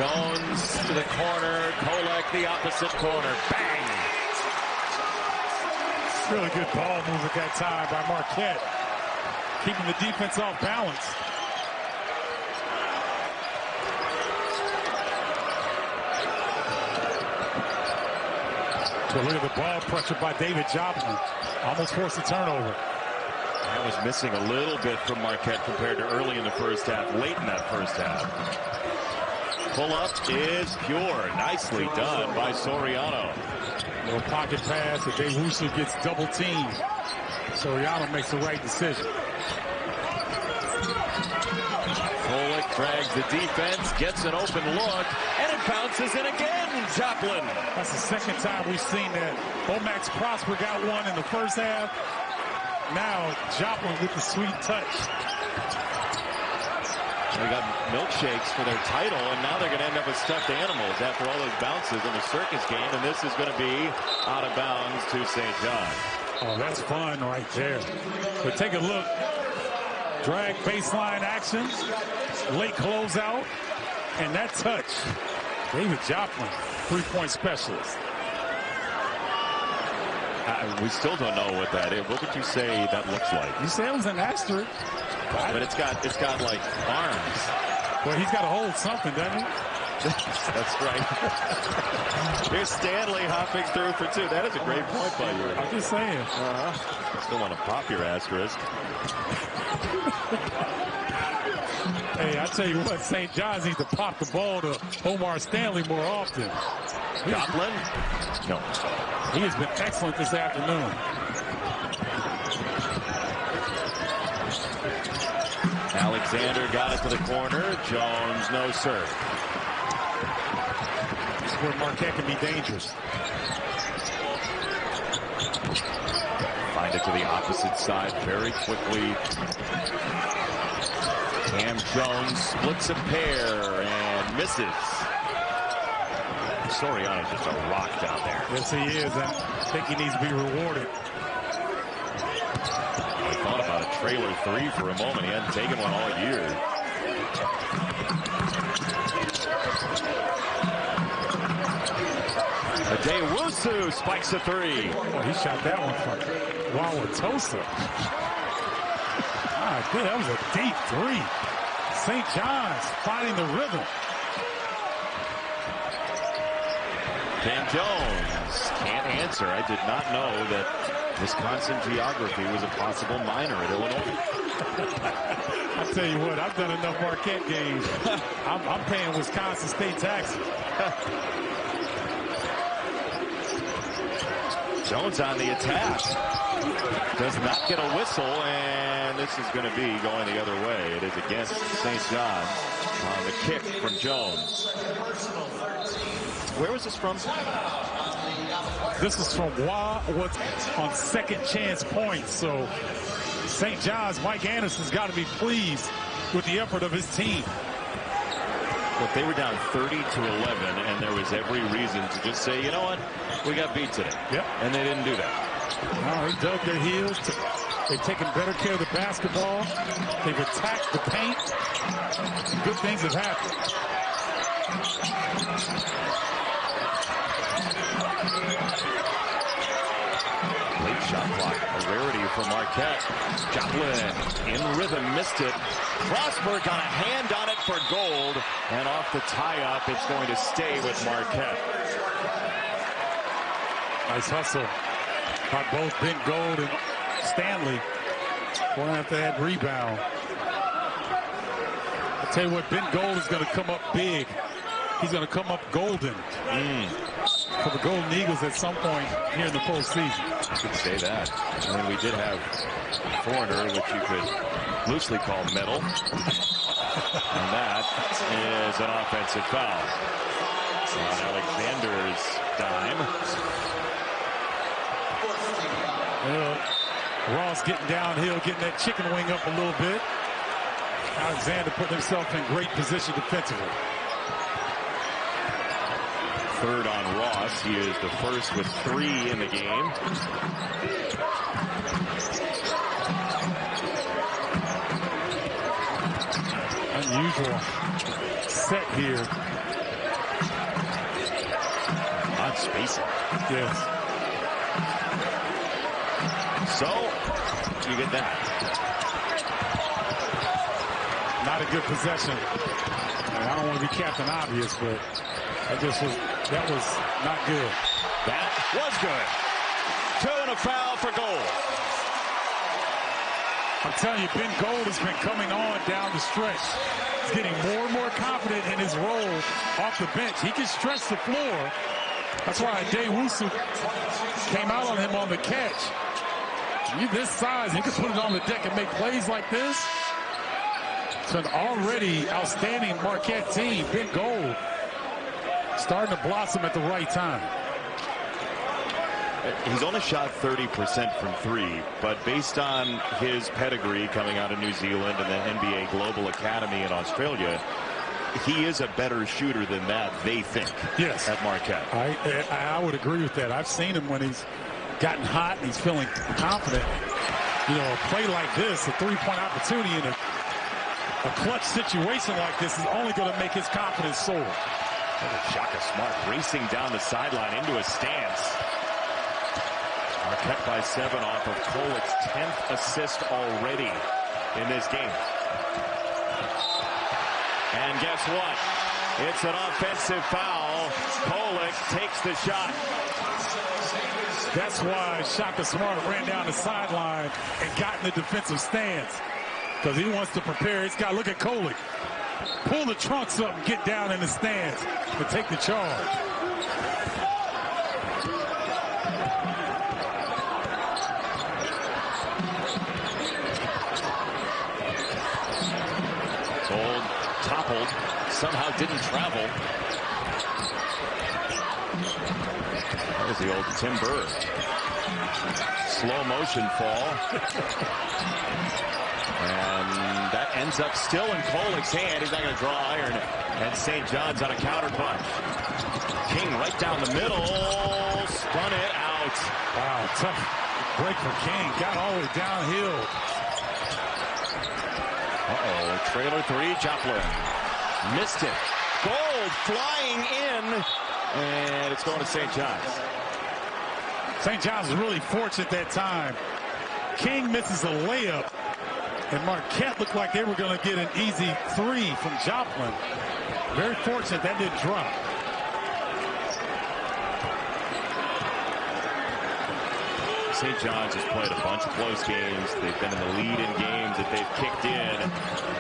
Jones to the corner. Kolek the opposite corner. Bang! Really good ball move at that time by Marquette. Keeping the defense off balance. So look at the ball pressure by David Joplin. Almost forced a turnover. That was missing a little bit from Marquette compared to early in the first half, late in that first half. Pull up is pure. Nicely done by Soriano. Little pocket pass. The Wusu gets double teamed. Soriano makes the right decision. Kolek drags the defense, gets an open look, and it bounces in again. Joplin. That's the second time we've seen that. Omax Prosper got one in the first half. Now Joplin with the sweet touch. They got milkshakes for their title, and now they're going to end up with stuffed animals after all those bounces in the circus game, and this is going to be out of bounds to St. John. Oh, that's fun right there. But take a look. Drag baseline action. Late closeout. And that touch. David Joplin, three-point specialist. We still don't know what that is. What would you say that looks like? You say it was an asterisk. But it's got like arms. Well, he's got to hold something, doesn't he? That's right. Here's Stanley hopping through for two. That is a great point by you. I'm just saying. Still want to pop your asterisk. Hey, I tell you what, St. John's needs to pop the ball to Omar Stanley more often. Joplin? No. He has been excellent this afternoon. Alexander got it to the corner. Jones, no serve. This is where Marquette can be dangerous. Find it to the opposite side very quickly. Cam Jones splits a pair and misses. Soriano's just a rock down there. Yes, he is. I think he needs to be rewarded. I thought about a trailer three for a moment. He hadn't taken one all year. Adewusu spikes a three. Oh, he shot that one from Wauwatosa. Ah, good. That was a deep three. St. John's finding the rhythm. Cam Jones can't answer. I did not know that Wisconsin geography was a possible minor at Illinois. I tell you what, I've done enough Marquette games. I'm paying Wisconsin State taxes. Jones on the attack. Does not get a whistle, and this is going to be going the other way. It is against St. John's on the kick from Jones. Where was this from? This is from what's on second chance points. So St. John's, Mike Anderson's got to be pleased with the effort of his team. But they were down 30 to 11, and there was every reason to just say, you know what, we got beat today. Yep. And they didn't do that. No, they dug their heels. They've taken better care of the basketball. They've attacked the paint. Good things have happened. Late shot clock, a rarity for Marquette. Joplin in rhythm, missed it. Frostberg got a hand on it for gold, and off the tie-up, it's going to stay with Marquette. Nice hustle by both Ben Gold and Stanley. Going after that rebound. I'll tell you what, Ben Gold is going to come up big. He's going to come up golden for the Golden Eagles at some point here in the postseason. You could say that. And then we did have Foreigner, which you could loosely call metal. And that is an offensive foul. On Alexander's dime. Ross getting downhill, getting that chicken wing up a little bit. Alexander putting himself in great position defensively. Third on Ross. He is the first with 3 in the game. Unusual set here. Odd spacing. Yes. So, you get that. Not a good possession. And I don't want to be Captain Obvious, but that was not good. That was good. 2 and a foul for Gold. I'm telling you, Ben Gold has been coming on down the stretch. He's getting more and more confident in his role off the bench. He can stretch the floor. That's why Adewusu came out on him on the catch. You this size, you can put it on the deck and make plays like this. It's an already outstanding Marquette team. Ben Gold starting to blossom at the right time. He's only shot 30% from 3, but based on his pedigree coming out of New Zealand and the NBA Global Academy in Australia, he is a better shooter than that, they think, yes, at Marquette. I would agree with that. I've seen him when he's gotten hot and he's feeling confident. You know, a play like this, a three-point opportunity in a clutch situation like this is only going to make his confidence soar. Shaka Smart racing down the sideline into a stance. Marquette by 7 off of Kolek's 10th assist already in this game. And guess what? It's an offensive foul. Kolek takes the shot. That's why Shaka Smart ran down the sideline and got in the defensive stance, because he wants to prepare. He's got to look at Kolek. Pull the trunks up and get down in the stance and take the charge. Gold toppled, somehow didn't travel. That was the old Tim Burr. Slow motion fall. And that ends up still in Kolek's hand. He's not going to draw iron. And St. John's on a counter punch. King right down the middle. Spun it out. Wow, tough break for King. Got all the way downhill. Trailer 3, Joplin. Missed it. Gold flying in. And it's going to St. John's. St. John's is really fortunate that time. King misses a layup. And Marquette looked like they were going to get an easy 3 from Joplin. Very fortunate that didn't drop. St. John's has played a bunch of close games. They've been in the lead in games that they've kicked in.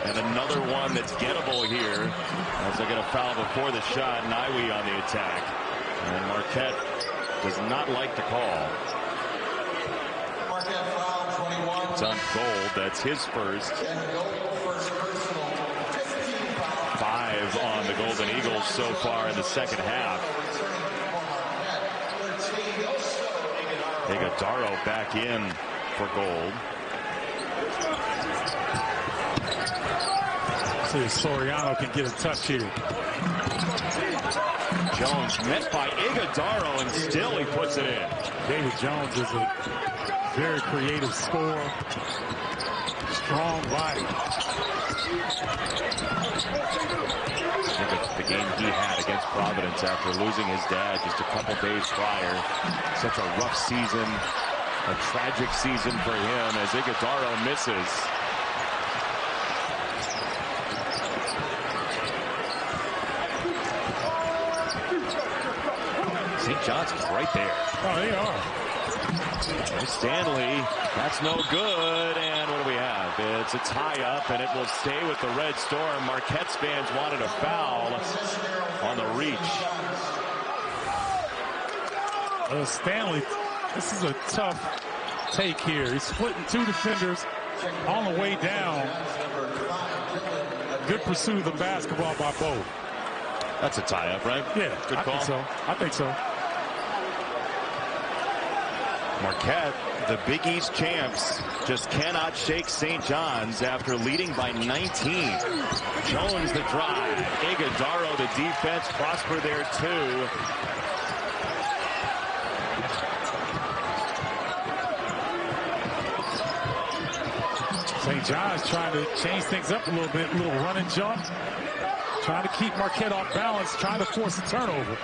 And another one that's gettable here as they get a foul before the shot. Niwe on the attack. And Marquette does not like the call. It's on Gold. That's his first. 5 on the Golden Eagles so far in the second half. Iguodaro back in for Gold. See if Soriano can get a touch here. Jones met by Iguodaro, and still he puts it in. David Jones is a very creative scorer. Strong body. Look at the game he had against Providence after losing his dad just a couple days prior. Such a rough season, a tragic season for him as Iguodaro misses. St. John's is right there. Oh, they are. Stanley, that's no good. And what do we have? It's a tie-up, and it will stay with the Red Storm. Marquette's fans wanted a foul on the reach. Stanley, this is a tough take here. He's splitting 2 defenders on the way down. Good pursuit of the basketball by both. That's a tie-up, right? Yeah, good call. I think so. Marquette, the Big East champs, just cannot shake St. John's after leading by 19. Jones the drive. Iguodaro the defense. Prosper there too. St. John's trying to change things up a little bit. A little run and jump. Trying to keep Marquette off balance. Trying to force a turnover.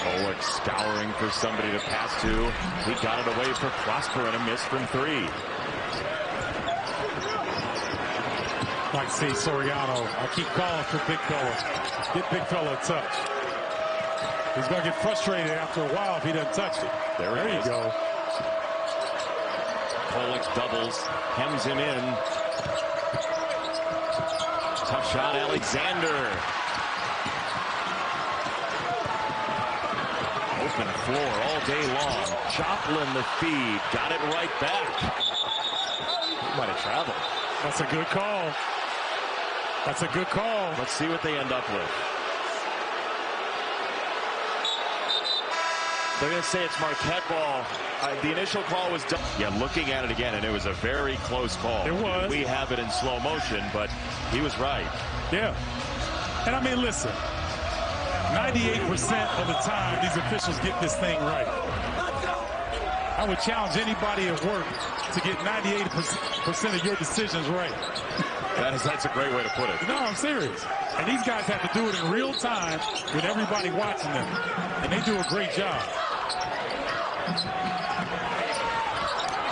Kolek scouring for somebody to pass to. He got it away for Prosper and a miss from 3. Like to see Soriano. I keep calling for big fella. Get big fella a touch. He's going to get frustrated after a while if he doesn't touch it. There you go. Kolek doubles. Hems him in. Tough shot, Alexander. Open floor all day long. Joplin the feed. Got it right back. He might have traveled. That's a good call. That's a good call. Let's see what they end up with. They're going to say it's Marquette ball. The initial call was done. Yeah, looking at it again, and it was a very close call. It was. We have it in slow motion, but he was right. Yeah. And I mean, listen, 98% of the time, these officials get this thing right. I would challenge anybody at work to get 98% of your decisions right. That's a great way to put it. No, I'm serious. And these guys have to do it in real time with everybody watching them. And they do a great job.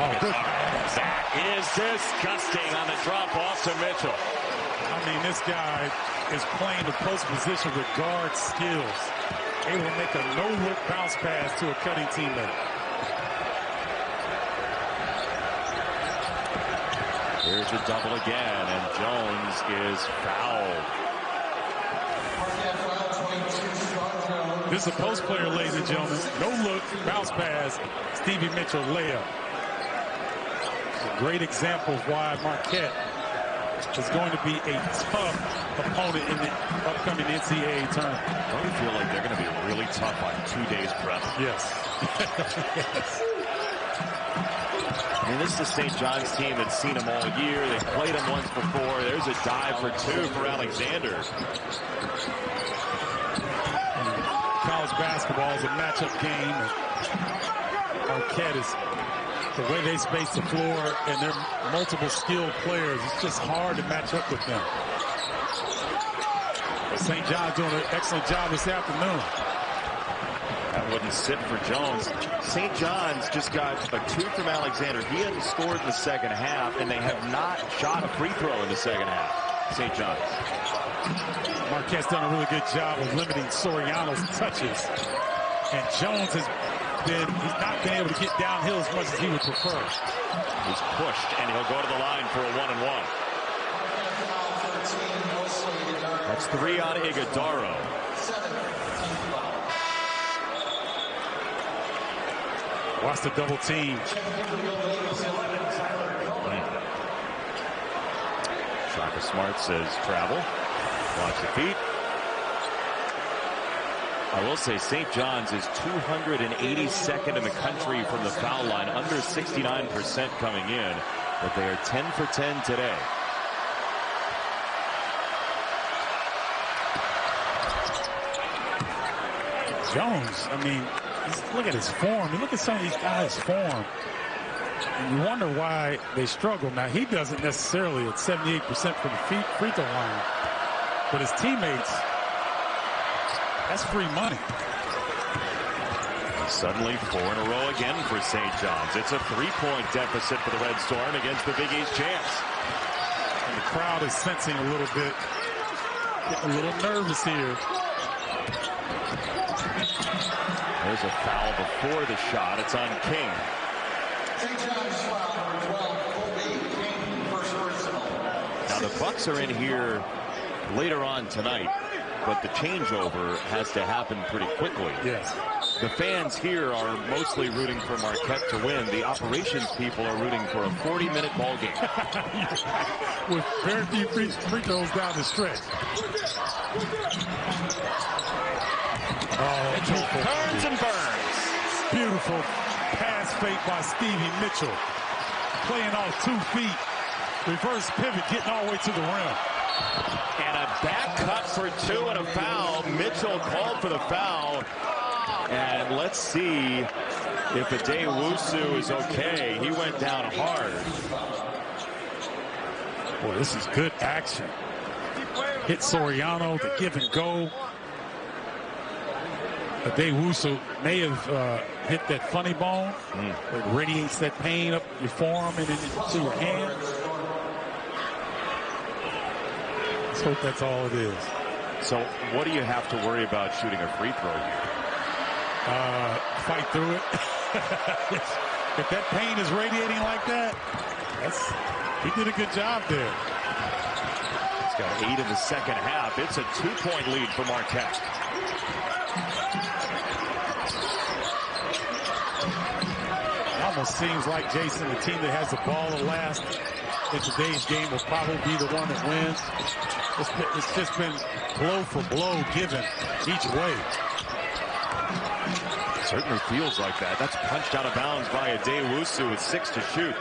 Oh, good. That is disgusting on the drop off to Mitchell. I mean, this guy is playing the post position with guard skills. Able to make a no-look bounce pass to a cutting teammate. Here's a double again, and Jones is fouled. This is a post player, ladies and gentlemen. No-look bounce pass, Stevie Mitchell layup. A great example of why Marquette is going to be a tough opponent in the upcoming NCAA tournament. Don't you feel like they're going to be really tough on 2 days prep? Yes. Yes. I mean, this is the St. John's team that's seen them all year. They played them once before. There's a dive for two for Alexander. College basketball is a matchup game. Marquette is, the way they space the floor and their multiple skilled players, it's just hard to match up with them. But St. John's doing an excellent job this afternoon. That wouldn't sit for Jones. St. John's just got a two from Alexander. He hadn't scored in the second half, and they have not shot a free throw in the second half. St. John's. Marquette's done a really good job of limiting Soriano's touches. And Jones has he's not been able to get downhill as much as he would prefer. He's pushed, and he'll go to the line for a 1-and-1. That's 3 on Iguodaro. Watch the double team. Shaka Smart says travel. Watch the feet. I will say St. John's is 282nd in the country from the foul line, under 69% coming in, but they are 10 for 10 today. Jones, I mean, look at his form. Look at some of these guys' form. And you wonder why they struggle. Now, he doesn't necessarily at 78% from the free throw line, but his teammates, that's free money. Suddenly 4 in a row again for St. John's. It's a 3-point deficit for the Red Storm against the Big East champs. And the crowd is sensing a little bit, getting a little nervous here. There's a foul before the shot. It's on King. Now the Bucks are in here later on tonight, but the changeover has to happen pretty quickly. Yes. The fans here are mostly rooting for Marquette to win. The operations people are rooting for a 40-minute ball game. With very few free throws down the stretch. Oh, Mitchell turns and burns. Beautiful pass fake by Stevie Mitchell. Playing off 2 feet. Reverse pivot, getting all the way to the rim. And a back cut for 2 and a foul. Mitchell called for the foul. And let's see if Adewusu is okay. He went down hard. Boy, this is good action. Hit Soriano, the give and go. Adewusu may have hit that funny bone. It radiates that pain up your forearm and into your hand. Let's hope that's all it is. So what do you have to worry about shooting a free throw here? Fight through it. If that pain is radiating like that, he did a good job there. He's got 8 in the second half. It's a 2-point lead for Marquette. It almost seems like, Jason, the team that has the ball the last in today's game will probably be the one that wins. It's just been blow for blow given each way. Certainly feels like that. That's punched out of bounds by Adewusu with 6 to shoot.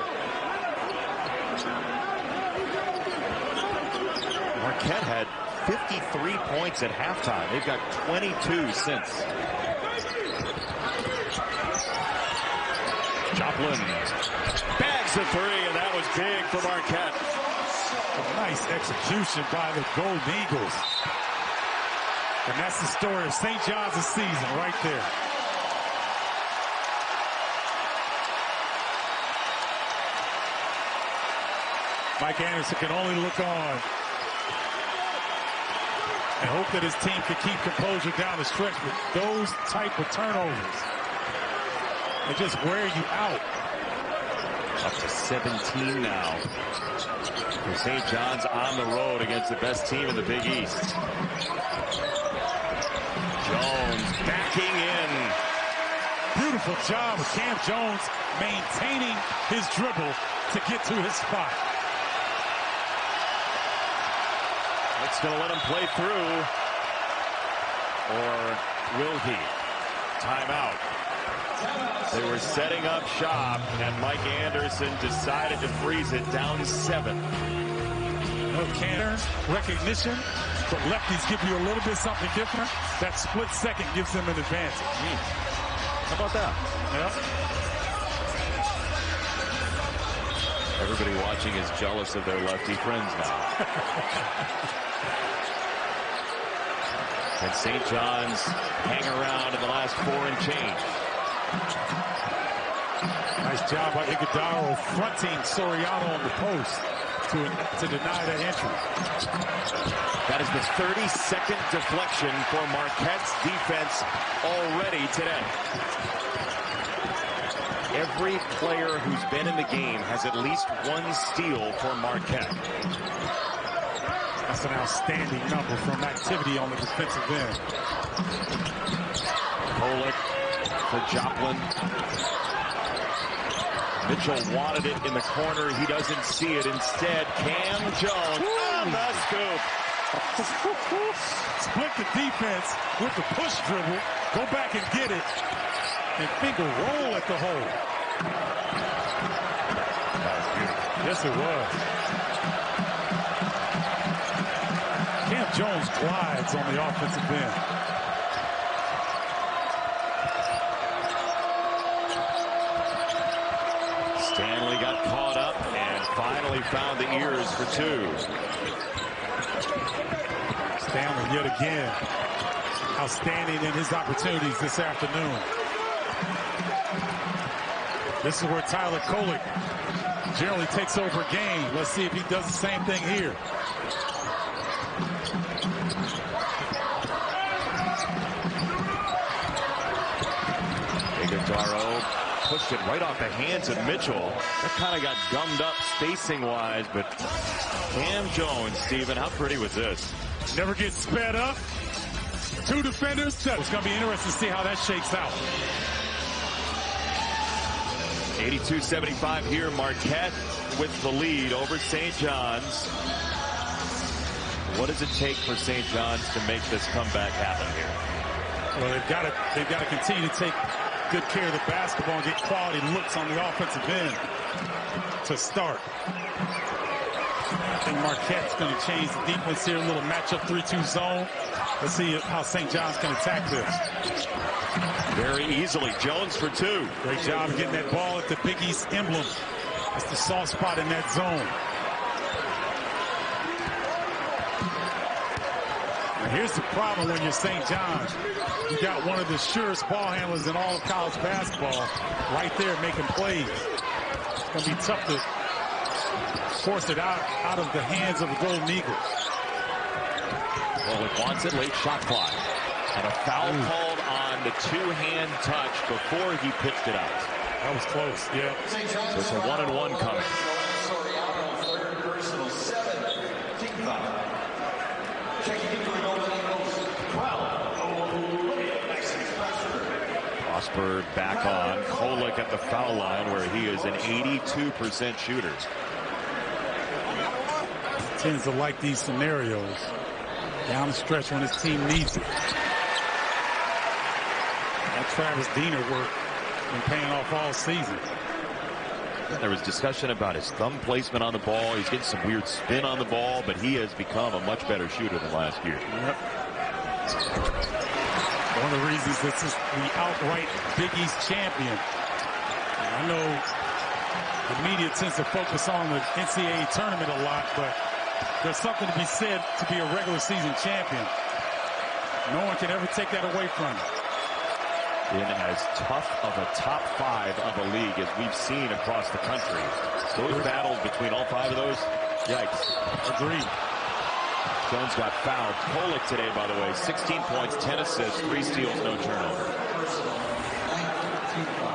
Marquette had 53 points at halftime. They've got 22 since. Joplin bags the three, and that was big for Marquette. A nice execution by the Golden Eagles. And that's the story of St. John's this season right there. Mike Anderson can only look on and hope that his team can keep composure down the stretch. But those type of turnovers, they just wear you out. Up to 17 now for St. John's on the road against the best team in the Big East. Jones backing in. Beautiful job of Cam Jones maintaining his dribble to get to his spot. It's going to let him play through. Or will he? Timeout. They were setting up shop, and Mike Anderson decided to freeze it down 7. No canter, recognition, but lefties give you a little bit something different. That split second gives them an advantage. How about that? Yeah. Everybody watching is jealous of their lefty friends now. And St. John's hang around in the last 4 and change. Nice job by Iguodaro fronting Soriano on the post to deny that entry. That is the 32nd deflection for Marquette's defense already today. Every player who's been in the game has at least 1 steal for Marquette. That's an outstanding number from activity on the defensive end. Kolek for Joplin. Mitchell wanted it in the corner. He doesn't see it. Instead, Cam Jones on the scoop. Split the defense with the push dribble. Go back and get it. And finger roll at the hole. That was beautiful. Yes, it was. Cam Jones glides on the offensive end. Stanley got caught up and finally found the ears for 2. Stanley yet again outstanding in his opportunities this afternoon. This is where Tyler Kolek generally takes over a game. Let's see if he does the same thing here. Iguodaro pushed it right off the hands of Mitchell. That kind of got gummed up spacing-wise, but Cam Jones, Steven, how pretty was this? Never gets sped up. 2 defenders. It's going to be interesting to see how that shakes out. 82-75 here. Marquette with the lead over St. John's. What does it take for St. John's to make this comeback happen here? Well, they've got to continue to take good care of the basketball and get quality looks on the offensive end to start. I think Marquette's going to change the defense here. A little matchup 3-2 zone. Let's see how St. John's can attack this. Very easily. Jones for 2. Great job getting that ball at the Big East emblem. It's the soft spot in that zone. And here's the problem when you're St. John's. You got one of the surest ball handlers in all of college basketball right there making plays. It's going to be tough to force it out of the hands of the Golden Eagles. Well, it wants it, late shot clock. And a foul called on the 2-hand touch before he pitched it out. That was close, yeah. So it's a 1-and-1 coming. Prosper back on. Kolek at the foul line where he is an 82% shooter. Tends to like these scenarios down the stretch when his team needs it. That Travis Diener work been paying off all season. There was discussion about his thumb placement on the ball. He's getting some weird spin on the ball, but he has become a much better shooter than last year. Yep. One of the reasons this is the outright Big East champion. I know the media tends to focus on the NCAA tournament a lot, but there's something to be said to be a regular season champion. No one can ever take that away from you. In as tough of a top 5 of a league as we've seen across the country. Those battles between all 5 of those, yikes. Agreed. Jones got fouled. Kolek today, by the way, 16 points, 10 assists, 3 steals, no turnover.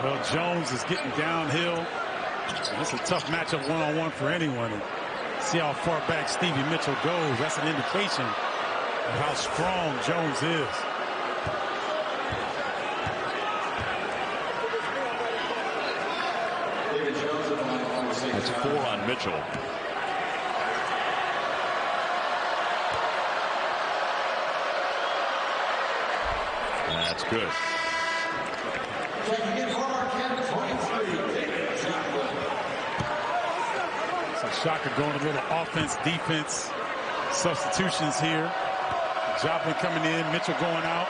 Well, Jones is getting downhill. It's a tough matchup one-on-one for anyone. And see how far back Stevie Mitchell goes. That's an indication of how strong Jones is. That's 4 on Mitchell. That's good. So Shaka going a little offense, defense, substitutions here. Joplin coming in, Mitchell going out.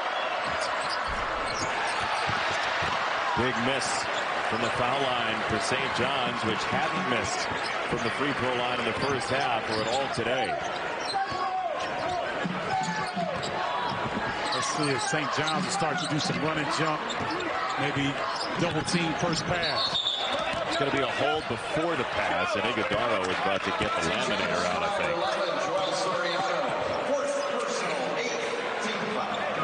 Big miss from the foul line for St. John's, which hadn't missed from the free throw line in the first half or at all today. Let's see if St. John's will start to do some run and jump. Maybe double team first pass. It's going to be a hold before the pass, and Iguodaro is about to get the laminator out, I think.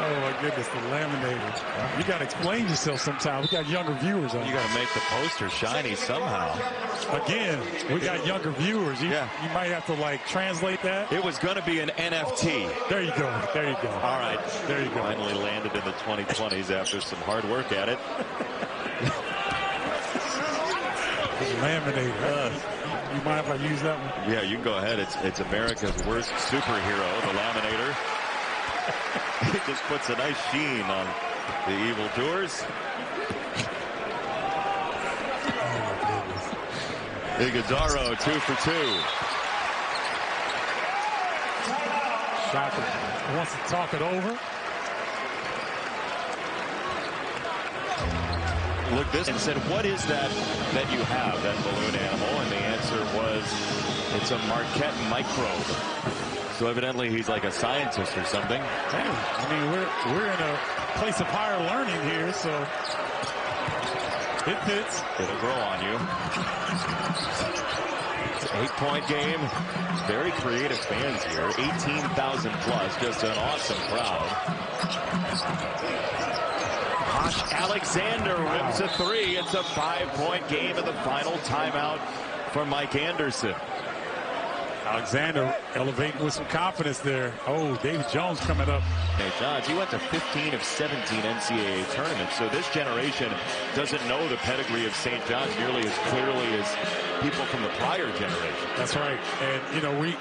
Oh my goodness, the laminator. You got to explain yourself sometimes. We got younger viewers on. You got to make the poster shiny somehow. Again, we got younger viewers. You might have to like translate that. It was going to be an NFT. There you go. There you go. All right. There you go. Finally landed in the 2020s after some hard work at it. Laminator. You mind if I use that one? Yeah, you can go ahead. It's America's worst superhero, the laminator. It just puts a nice sheen on the evil doers. Iguodaro 2 for 2. Shaka wants to talk it over. Looked this and said, what is that you have, that balloon animal? And the answer was, it's a Marquette microbe. So evidently he's like a scientist or something. Hey, I mean, we're in a place of higher learning here, so it fits. It'll grow on you. It's an 8-point game. Very creative fans here. 18,000 plus. Just an awesome crowd. Josh Alexander rips a 3. It's a 5-point game at the final timeout for Mike Anderson. Alexander elevating with some confidence there. Oh, David Jones coming up. St. John's, he went to 15 of 17 NCAA tournaments, so this generation doesn't know the pedigree of St. John's nearly as clearly as people from the prior generation. That's right. And, you know, we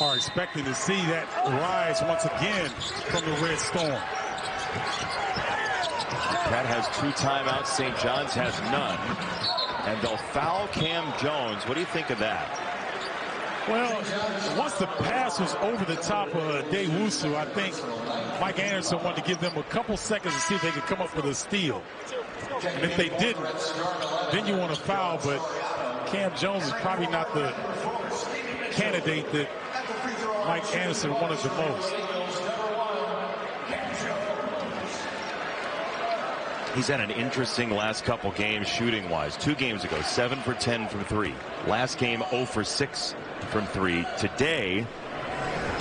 are expecting to see that rise once again from the Red Storm. Marquette has 2 timeouts. St. John's has none. And they'll foul Cam Jones. What do you think of that? Well, once the pass was over the top of Dewusu, I think Mike Anderson wanted to give them a couple seconds to see if they could come up with a steal. And if they didn't, then you want to foul, but Cam Jones is probably not the candidate that Mike Anderson wanted the most. He's had an interesting last couple games shooting-wise. 2 games ago, 7 for 10 from 3. Last game, 0 for 6 from 3. Today,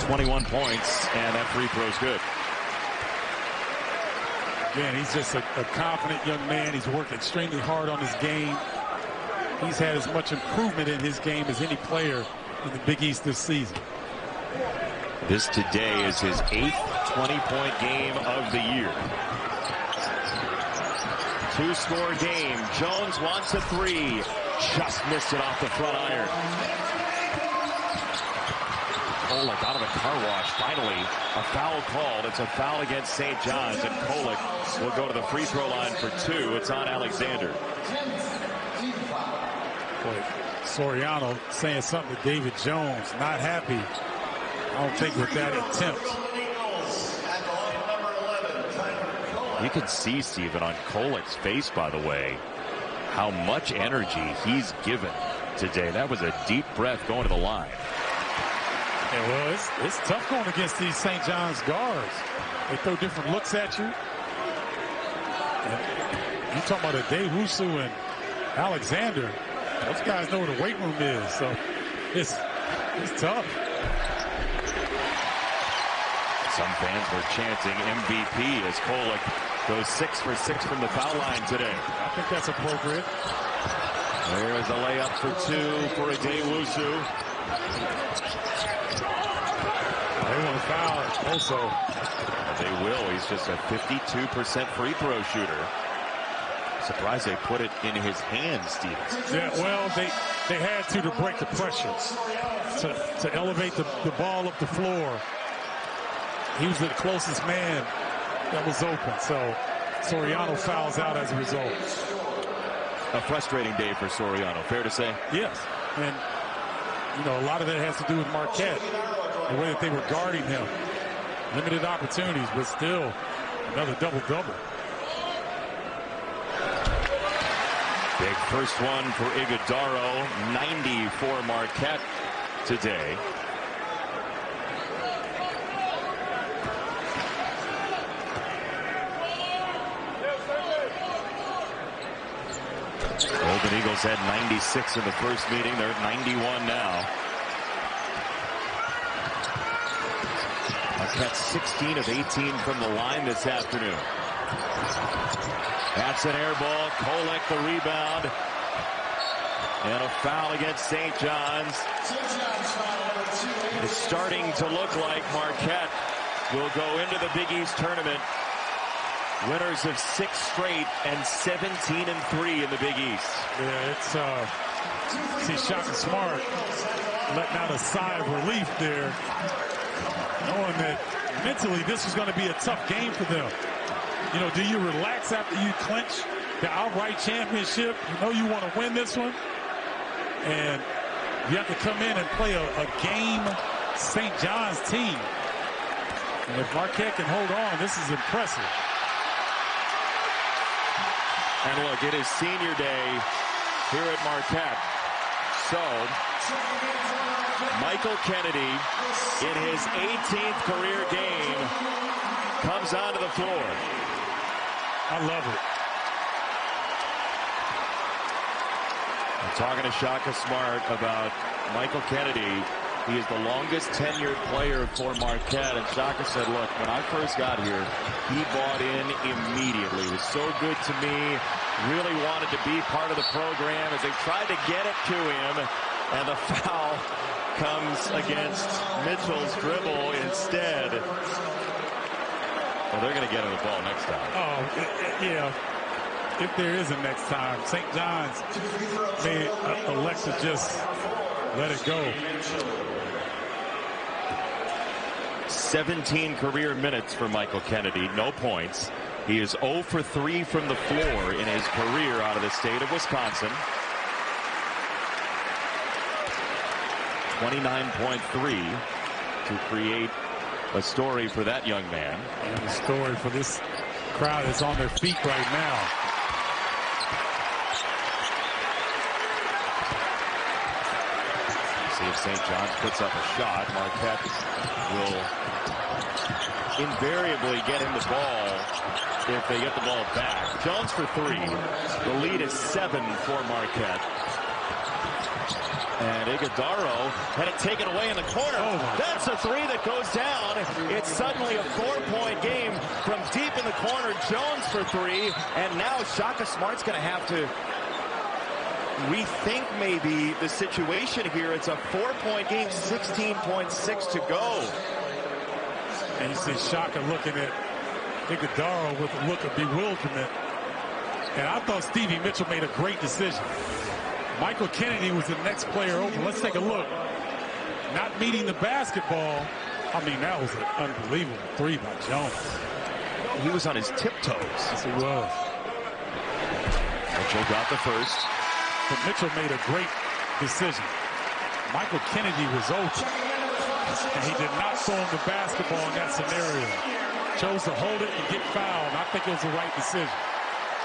21 points, and that free throw's good. Again, he's just a confident young man. He's worked extremely hard on his game. He's had as much improvement in his game as any player in the Big East this season. This today is his 8th 20-point game of the year. 2-score game. Jones wants a 3. Just missed it off the front iron. Kolek out of a car wash. Finally, a foul called. It's a foul against St. John's, and Kolek will go to the free throw line for 2. It's on Alexander. But Soriano saying something to David Jones, not happy, I don't think, with that attempt. You can see, Steven, on Kolek's face, by the way, how much energy he's given today. That was a deep breath going to the line. Yeah, well, it's tough going against these St. John's guards. They throw different looks at you. And you talking about a Dave Wusu and Alexander. Those guys know where the weight room is, so it's tough. Some fans were chanting MVP as Kolek goes 6 for 6 from the foul line today. I think that's appropriate. There's a layup for 2 for a Dave Wusu. They want to foul also. They will. He's just a 52% free throw shooter. Surprised they put it in his hands, Stevens. Yeah, well, they had to break the pressure, to elevate the ball up the floor. He was the closest man that was open, so Soriano fouls out as a result. A frustrating day for Soriano, fair to say? Yes, and you know, a lot of that has to do with Marquette, the way that they were guarding him. Limited opportunities, but still another double-double. Big first one for Iguodaro, 90 for Marquette today. Golden Eagles had 96 in the first meeting. They're at 91 now. Marquette 16 of 18 from the line this afternoon. That's an air ball. Kolek the rebound. And a foul against St. John's. It's starting to look like Marquette will go into the Big East tournament winners of 6 straight and 17-3 in the Big East. Yeah, it's see Shaka Smart letting out a sigh of relief there, knowing that mentally this is going to be a tough game for them. You know, do you relax after you clinch the outright championship? You know you want to win this one, and you have to come in and play a game St. John's team. And if Marquette can hold on, this is impressive. And look, it is senior day here at Marquette. So, Michael Kennedy, in his 18th career game, comes onto the floor. I love it. I'm talking to Shaka Smart about Michael Kennedy. He is the longest tenured player for Marquette. And Shaka said, look, when I first got here, he bought in immediately. He was so good to me. Really wanted to be part of the program as they tried to get it to him. And the foul comes against Mitchell's dribble instead. Well, they're going to get him the ball next time. Oh, yeah. If there is a next time, St. John's may elect to just let it go. 17 career minutes for Michael Kennedy, no points. He is 0 for 3 from the floor in his career out of the state of Wisconsin. 29.3 to create a story for that young man. And a story for this crowd that's on their feet right now. See if St. John's puts up a shot. Marquette will invariably get him the ball if they get the ball back. Jones for 3. The lead is 7 for Marquette. And Iguodaro had it taken away in the corner. Oh, that's a 3 that goes down. It's suddenly a 4-point game from deep in the corner. Jones for 3. And now Shaka Smart's going to have to rethink maybe the situation here. It's a 4-point game, 16.6 to go. And you see Shaka looking at Iguodaro with a look of bewilderment. And I thought Stevie Mitchell made a great decision. Michael Kennedy was the next player open. Let's take a look. Not meeting the basketball. I mean, that was an unbelievable 3 by Jones. He was on his tiptoes. Yes, he was. Mitchell got the first. But Mitchell made a great decision. Michael Kennedy was open, and he did not throw him the basketball in that scenario. Chose to hold it and get fouled, and I think it was the right decision.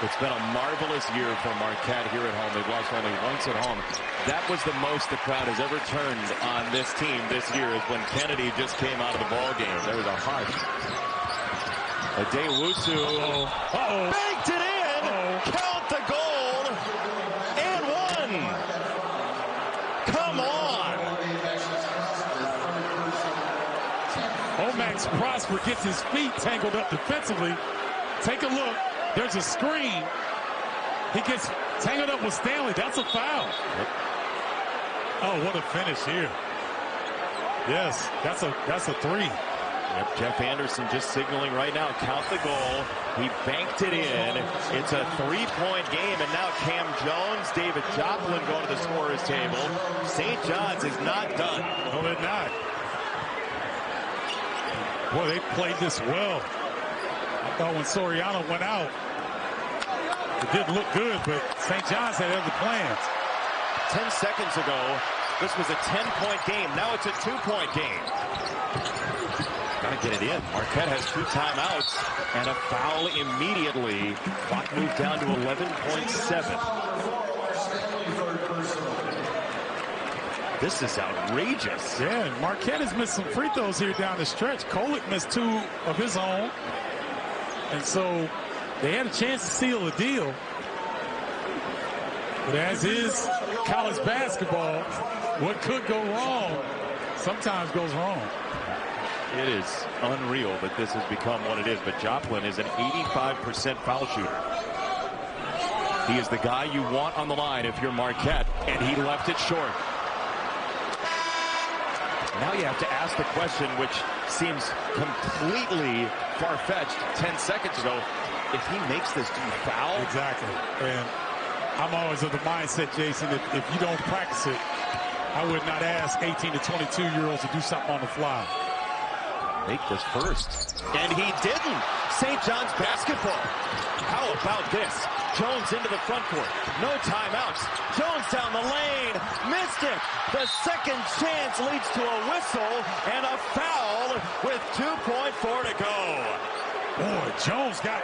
It's been a marvelous year for Marquette here at home. They've lost only once at home. That was the most the crowd has ever turned on this team this year, is when Kennedy just came out of the ball game. There was a hush. Adewusu banked it in. Count the goal and one. Come on. Omax Prosper gets his feet tangled up defensively. Take a look. There's a screen. He gets tangled up with Stanley. That's a foul. Yep. Oh, what a finish here. Yes, that's a three. Yep, Jeff Anderson just signaling right now. Count the goal. He banked it in. It's a three-point game, and now Cam Jones, David Joplin going to the scorer's table. St. John's is not done. No, they're not. Boy, they played this well. I thought when Soriano went out, it didn't look good, but St. John's had other plans. 10 seconds ago, this was a 10-point game. Now it's a 2-point game. Got to get it in. Marquette has 2 timeouts and a foul immediately. Clock moved down to 11.7. This is outrageous. Yeah, and Marquette has missed some free throws here down the stretch. Kolek missed 2 of his own. And so they had a chance to seal the deal. But as is college basketball, what could go wrong sometimes goes wrong. It is unreal that this has become what it is. But Joplin is an 85% foul shooter. He is the guy you want on the line if you're Marquette, and he left it short. Now you have to ask the question, which seems completely far-fetched 10 seconds ago. If he makes this, do you foul? Exactly. And I'm always of the mindset, Jason, if you don't practice it, I would not ask 18 to 22-year-olds to do something on the fly. Make this first. And he didn't. St. John's basketball. How about this? Jones into the front court. No timeouts. Jones down the lane. Missed it. The second chance leads to a whistle and a foul with 2.4 to go. Boy, Jones got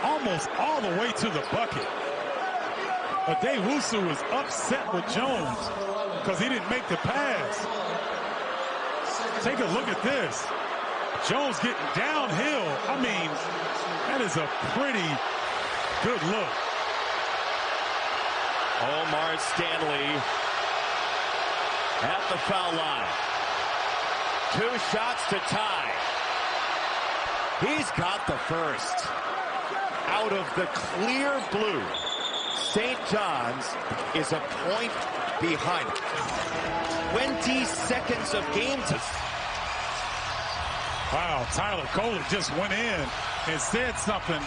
almost all the way to the bucket. Adewusu was upset with Jones because he didn't make the pass. Take a look at this. Jones getting downhill. I mean, that is a pretty good look. Omar Stanley at the foul line. 2 shots to tie. He's got the first. Out of the clear blue, St. John's is a point behind. 20 seconds of game time. Wow, Tyler Kolek just went in and said something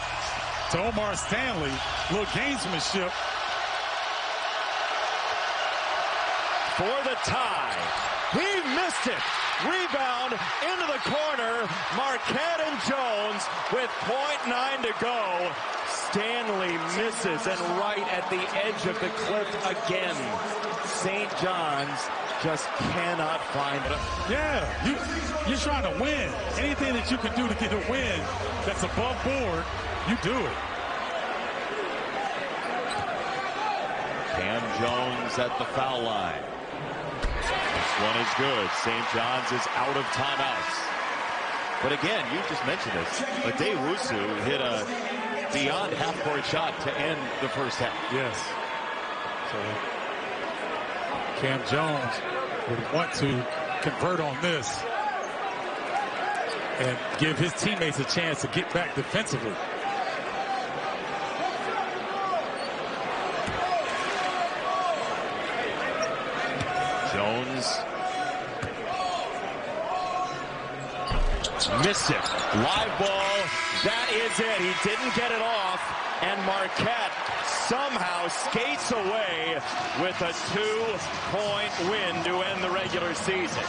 to Omar Stanley. Little gamesmanship. For the tie. He missed it. Rebound into the corner. Marquette and Jones with .9 to go. Stanley misses, and right at the edge of the cliff again. St. John's just cannot find it. Yeah, you're trying to win. Anything that you can do to get a win that's above board, you do it. Cam Jones at the foul line. This one is good. St. John's is out of timeouts. But again, you just mentioned this. Adewusu hit a beyond half-court shot to end the first half. Yes. So Cam Jones would want to convert on this and give his teammates a chance to get back defensively. Jones. Miss it. Live ball. That is it. He didn't get it off. And Marquette somehow skates away with a 2-point win to end the regular season.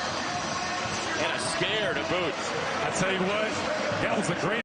And a scare to boot. I tell you what, that was a great